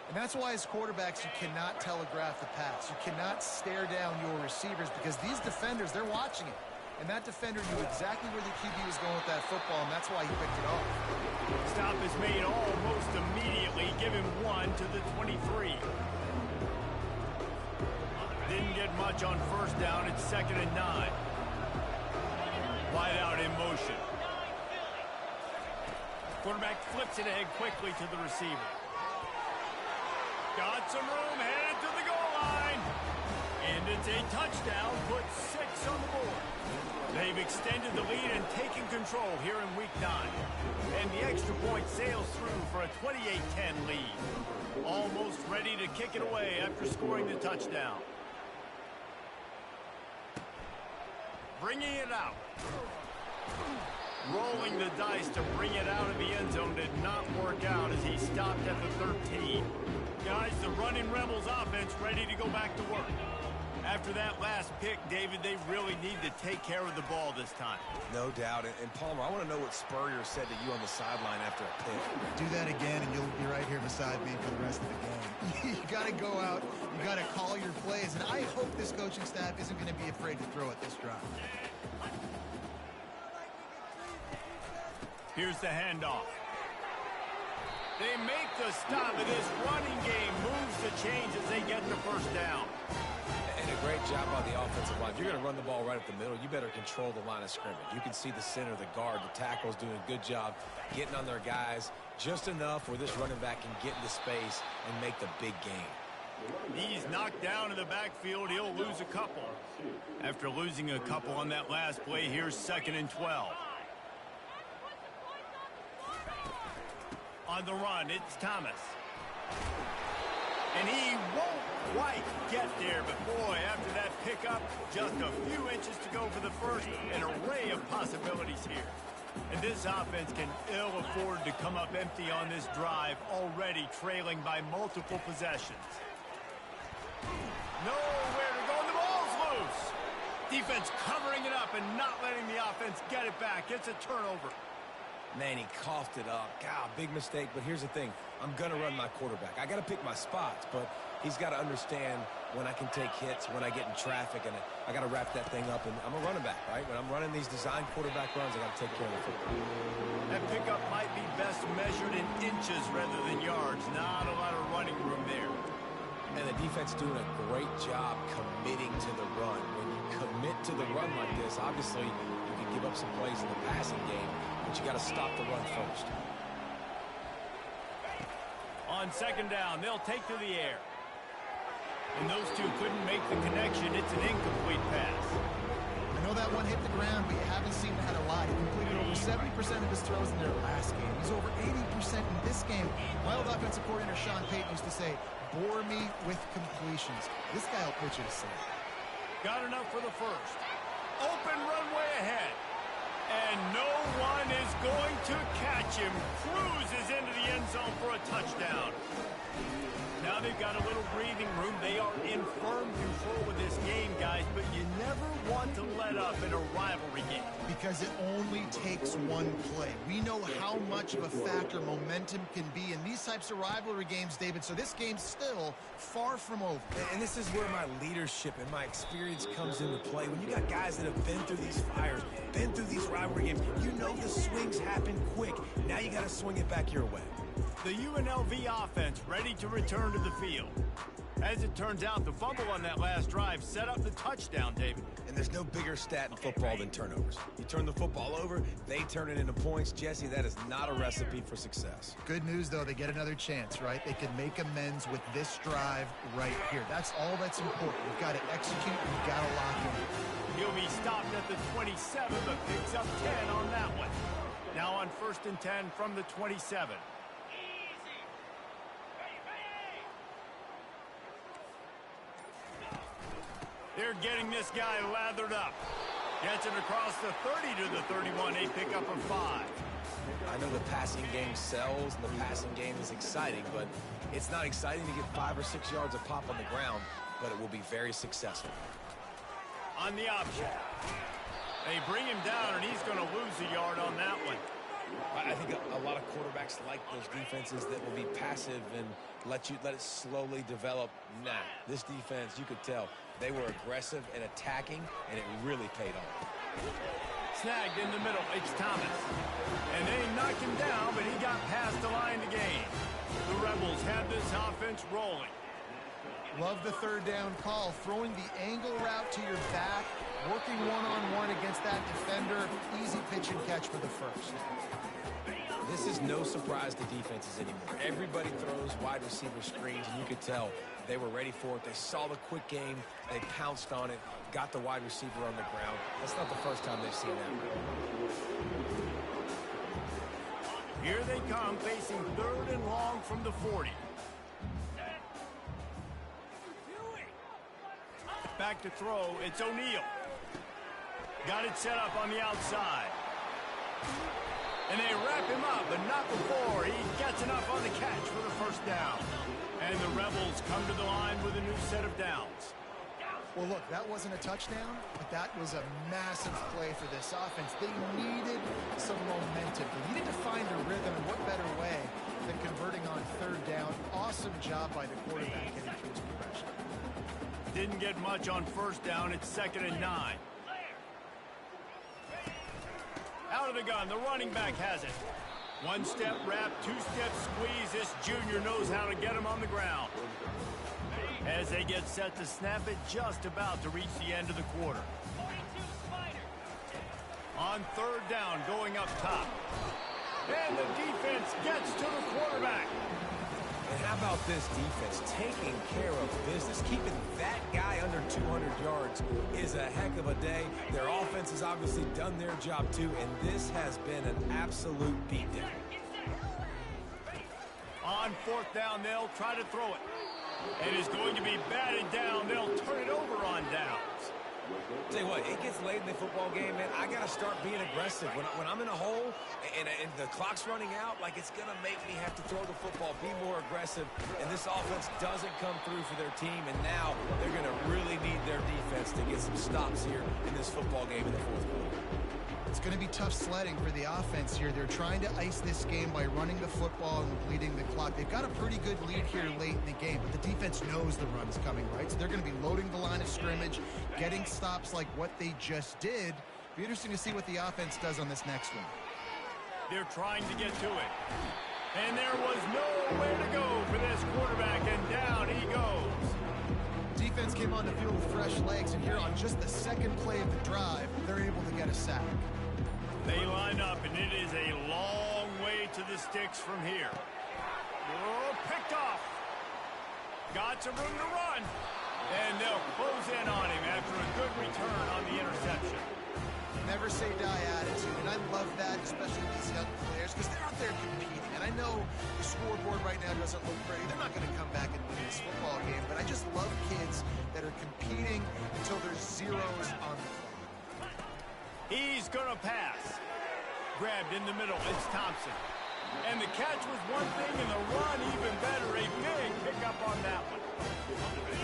And that's why as quarterbacks, you cannot telegraph the pass. You cannot stare down your receivers because these defenders, they're watching it. And that defender knew exactly where the QB was going with that football, and that's why he picked it off.
Stop is made almost immediately. Give him 1 to the 23. Didn't get much on first down. It's 2nd and 9. Wide out in motion. Quarterback flips it ahead quickly to the receiver. Got some room, headed to the goal line. And it's a touchdown, put 6 on the board. They've extended the lead and taken control here in week 9. And the extra point sails through for a 28-10 lead. Almost ready to kick it away after scoring the touchdown. Bringing it out. Rolling the dice to bring it out of the end zone did not work out as he stopped at the 13. Guys, the running Rebels offense ready to go back to work. After that last pick, David, they really need to take care of the ball this time.
No doubt. And Palmer, I want to know what Spurrier said to you on the sideline after a pick.
Do that again, and you'll be right here beside me for the rest of the game. You got to go out. You got to call your plays. And I hope this coaching staff isn't going to be afraid to throw at this drive.
Here's the handoff. They make the stop, and this running game moves the chains as they get the first down.
And a great job by the offensive line. If you're going to run the ball right up the middle, you better control the line of scrimmage. You can see the center, the guard, the tackle's doing a good job getting on their guys just enough where this running back can get into space and make the big game.
He's knocked down in the backfield. He'll lose a couple. After losing a couple on that last play, here's 2nd and 12. On the run, it's Thomas. And he won't quite get there, but boy, after that pickup, just a few inches to go for the first. An array of possibilities here. And this offense can ill afford to come up empty on this drive, already trailing by multiple possessions. Nowhere to go, and the ball's loose. Defense covering it up and not letting the offense get it back. It's a turnover.
Man, he coughed it up. God, big mistake. But here's the thing. I'm going to run my quarterback. I got to pick my spots, but he's got to understand when I can take hits, when I get in traffic, and I got to wrap that thing up. And I'm a running back, right? When I'm running these design quarterback runs, I got to take care of the football.
That pickup might be best measured in inches rather than yards. Not a lot of running room there.
And the defense doing a great job committing to the run. When you commit to the run like this, obviously you can give up some plays in the passing game, but you got to stop the run first.
On 2nd down, they'll take to the air. And those two couldn't make the connection. It's an incomplete pass.
I know that one hit the ground, but you haven't seen that a lot. He completed over 70% of his throws in their last game. He's over 80% in this game. My old offensive coordinator, Sean Payton, used to say, bore me with completions. This guy will pitch it a save.
Got enough for the first. Open runway ahead. And no one is going to catch him. Cruises into the end zone for a touchdown. Now they've got a little breathing room. They are in firm control with this game, guys, but you never want to let up in a rivalry game.
Because it only takes one play. We know how much of a factor momentum can be in these types of rivalry games, David, so this game's still far from over.
And this is where my leadership and my experience comes into play. When you got guys that have been through these fires, been through these rivalry games, you know the swings happen quick. Now you got to swing it back your way.
The UNLV offense ready to return to the field. As it turns out, the fumble on that last drive set up the touchdown, David.
And there's no bigger stat in football than turnovers. You turn the football over, they turn it into points. Jesse, that is not a recipe for success.
Good news, though, they get another chance, right? They can make amends with this drive right here. That's all that's important. You've got to execute, you've got to lock in.
He'll be stopped at the 27, but picks up 10 on that one. Now on 1st and 10 from the 27. They're getting this guy lathered up. Gets it across the 30 to the 31, a pickup of 5.
I know the passing game sells and the passing game is exciting, but it's not exciting to get 5 or 6 yards of pop on the ground, but it will be very successful.
On the option. They bring him down, and he's going to lose a yard on that one.
I think a lot of quarterbacks like those defenses that will be passive and let it slowly develop. Nah, this defense, you could tell, they were aggressive and attacking, and it really paid off.
Snagged in the middle, it's Thomas. And they knocked him down, but he got past the line to gain. The Rebels have this offense rolling.
Love the third down call, throwing the angle route to your back, working one-on-one against that defender. Easy pitch and catch for the first.
This is no surprise to defenses anymore. Everybody throws wide receiver screens, and you could tell they were ready for it. They saw the quick game. They pounced on it, got the wide receiver on the ground. That's not the first time they've seen that.
Here they come, facing 3rd and long from the 40. Back to throw, it's O'Neal. Got it set up on the outside. And they wrap him up, but not before he gets enough on the catch for the first down. And the Rebels come to the line with a new set of downs.
Well, look, that wasn't a touchdown, but that was a massive play for this offense. They needed some momentum. They needed to find a rhythm, and what better way than converting on 3rd down. Awesome job by the quarterback getting through his progression.
Didn't get much on 1st down. It's 2nd and 9. Out of the gun, the running back has it. 1-step wrap, 2-step squeeze. This junior knows how to get him on the ground. As they get set to snap it, just about to reach the end of the quarter. On 3rd down, going up top. And the defense gets to the quarterback.
And how about this defense taking care of business? Keeping that guy under 200 yards is a heck of a day. Their offense has obviously done their job too, and this has been an absolute beatdown.
On 4th down, they'll try to throw it. And it's going to be batted down. They'll turn it over on downs.
Tell you what, it gets late in the football game, man. I got to start being aggressive. When I'm in a hole and the clock's running out, like, it's going to make me have to throw the football, be more aggressive. And this offense doesn't come through for their team, and now they're going to really need their defense to get some stops here in this football game in the 4th quarter.
It's going to be tough sledding for the offense here. They're trying to ice this game by running the football and bleeding the clock. They've got a pretty good lead here late in the game, but the defense knows the run is coming, right? So they're going to be loading the line of scrimmage, getting stops like what they just did. Be interesting to see what the offense does on this next one.
They're trying to get to it. And there was nowhere to go for this quarterback, and down he goes.
Defense came on the field with fresh legs, and here on just the 2nd play of the drive, they're able to get a sack.
They line up, and it is a long way to the sticks from here. Oh, picked off. Got some room to run. And they'll close in on him after a good return on the interception.
Never say die attitude, and I love that, especially these young players, because they're out there competing. And I know the scoreboard right now doesn't look pretty. They're not going to come back and win this football game, but I just love kids that are competing until there's zeros on the clock.
He's going to pass. Grabbed in the middle, it's Thompson. And the catch was one thing, and the run even better. A big pickup on that one.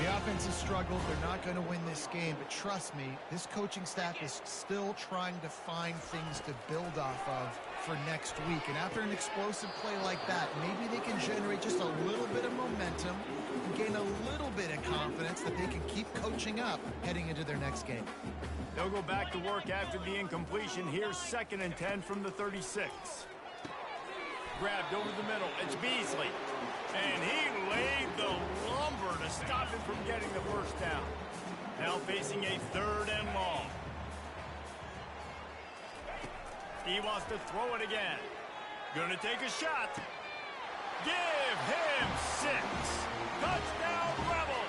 The offense has struggled. They're not going to win this game, but trust me, this coaching staff is still trying to find things to build off of for next week. And after an explosive play like that, maybe they can generate just a little bit of momentum and gain a little bit of confidence that they can keep coaching up heading into their next game.
They'll go back to work after the incompletion. Here's 2nd and 10 from the 36. Grabbed over the middle. It's Beasley. And he laid the lumber to stop him from getting the first down. Now facing a 3rd and long. He wants to throw it again. Gonna take a shot. Give him 6. Touchdown, Rebel.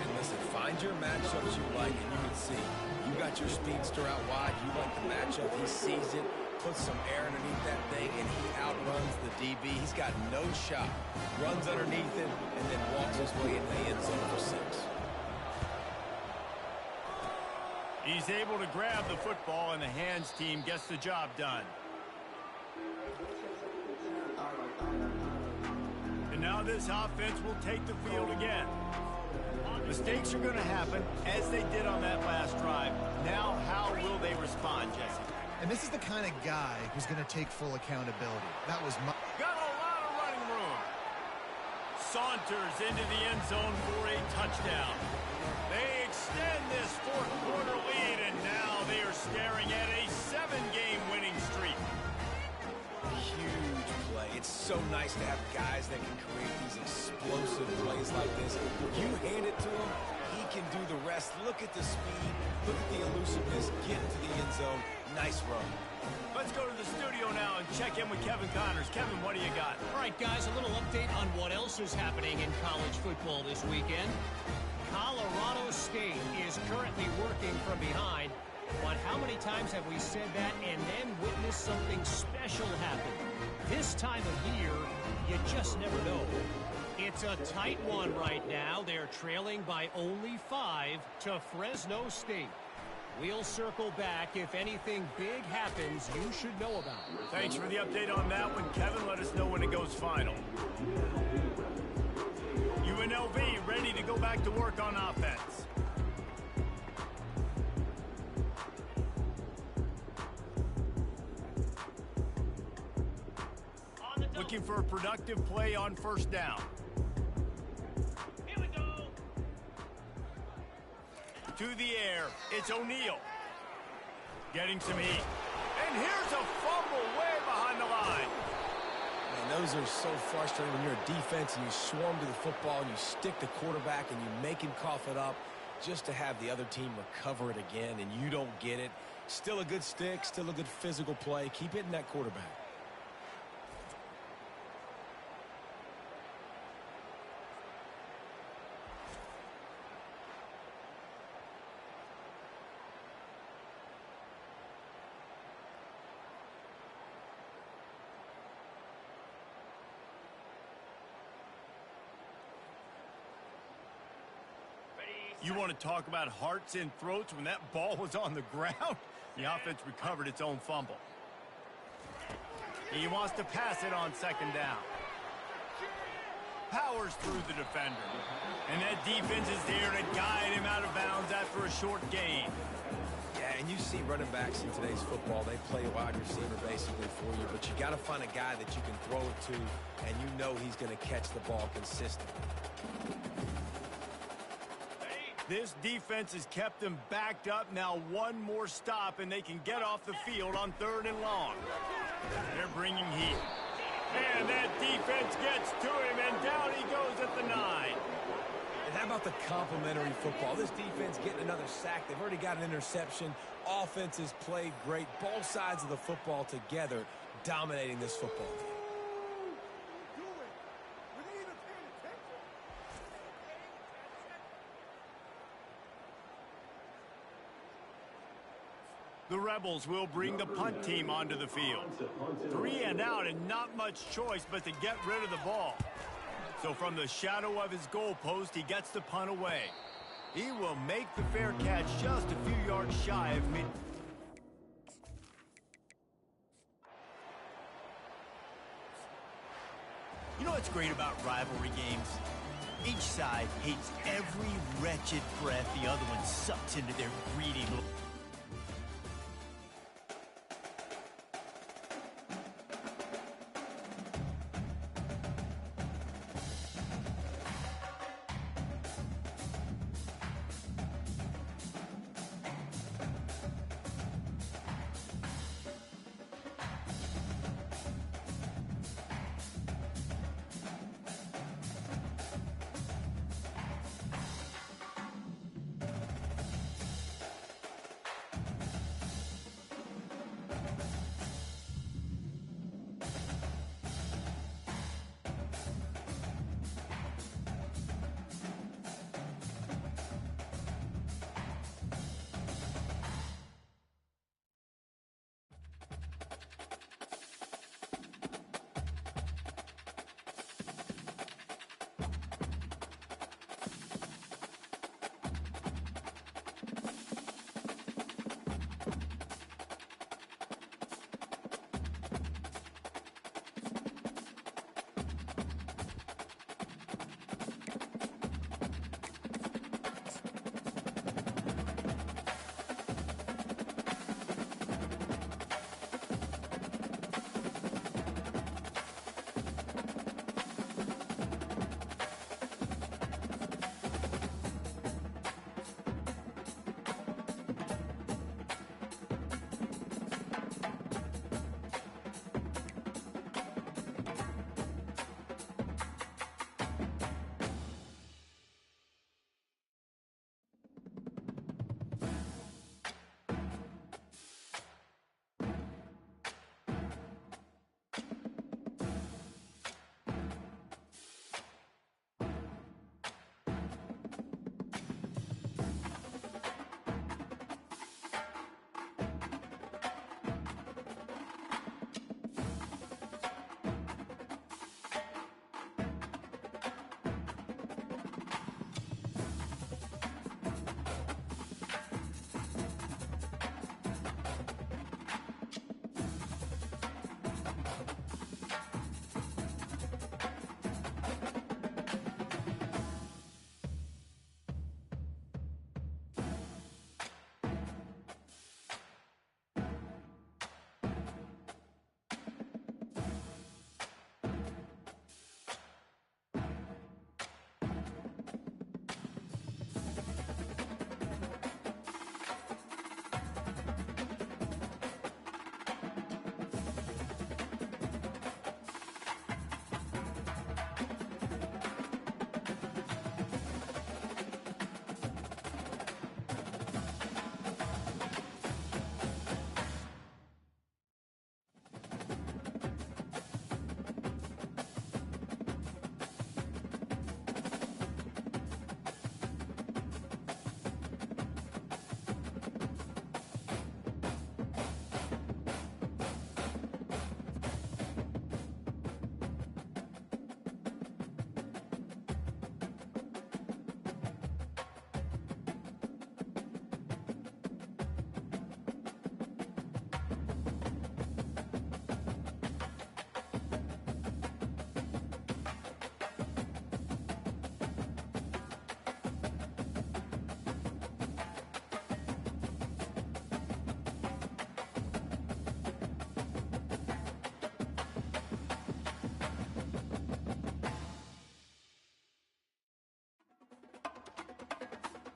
And listen, find your matchups you like, and you can see. You got your speedster out wide. You like the matchup. He sees it, puts some air underneath that thing, and he outruns the DB. He's got no shot. Runs underneath it, and then walks his way into the end zone for 6.
He's able to grab the football, and the hands team gets the job done. And now this offense will take the field again. Mistakes are going to happen, as they did on that last drive. Now, how will they respond, Jesse?
And this is the kind of guy who's going to take full accountability. That was my...
Got a lot of running room. Saunters into the end zone for a touchdown. They extend this 4th quarter lead, and now they are staring at a 7-game winning streak.
Huge play. It's so nice to have guys that can create these explosive plays like this. You hand it to him, he can do the rest. Look at the speed. Look at the elusiveness. Get into the end zone. Nice run.
Let's go to the studio now and check in with Kevin Connors. Kevin, what do you got?
All right, guys, a little update on what else is happening in college football this weekend. Colorado State is currently working from behind. But how many times have we said that and then witnessed something special happen? This time of year, you just never know. It's a tight one right now. They're trailing by only 5 to Fresno State. We'll circle back. If anything big happens, you should know about it.
Thanks for the update on that one, Kevin. Let us know when it goes final. UNLV ready to go back to work on offense. Looking for a productive play on 1st down.
Here we go.
To the air, it's O'Neal. Getting some heat. And here's a fumble way behind the line.
Man, those are so frustrating when you're a defense and you swarm to the football and you stick the quarterback and you make him cough it up just to have the other team recover it again and you don't get it. Still a good stick, still a good physical play. Keep hitting that quarterback.
You want to talk about hearts and throats when that ball was on the ground? The offense recovered its own fumble. He wants to pass it on 2nd down. Powers through the defender. And that defense is there to guide him out of bounds after a short gain.
Yeah, and you see running backs in today's football, they play wide receiver basically for you, but you got to find a guy that you can throw it to, and you know he's going to catch the ball consistently.
This defense has kept them backed up. Now one more stop, and they can get off the field on 3rd and long. They're bringing heat. And that defense gets to him, and down he goes at the 9.
And how about the complimentary football? This defense getting another sack. They've already got an interception. Offense has played great. Both sides of the football together dominating this football team.
The Rebels will bring the punt team onto the field. 3 and out and not much choice but to get rid of the ball. So from the shadow of his goalpost, he gets the punt away. He will make the fair catch just a few yards shy of mid. You know what's great about rivalry games? Each side hates every wretched breath the other one sucks into their greedy little...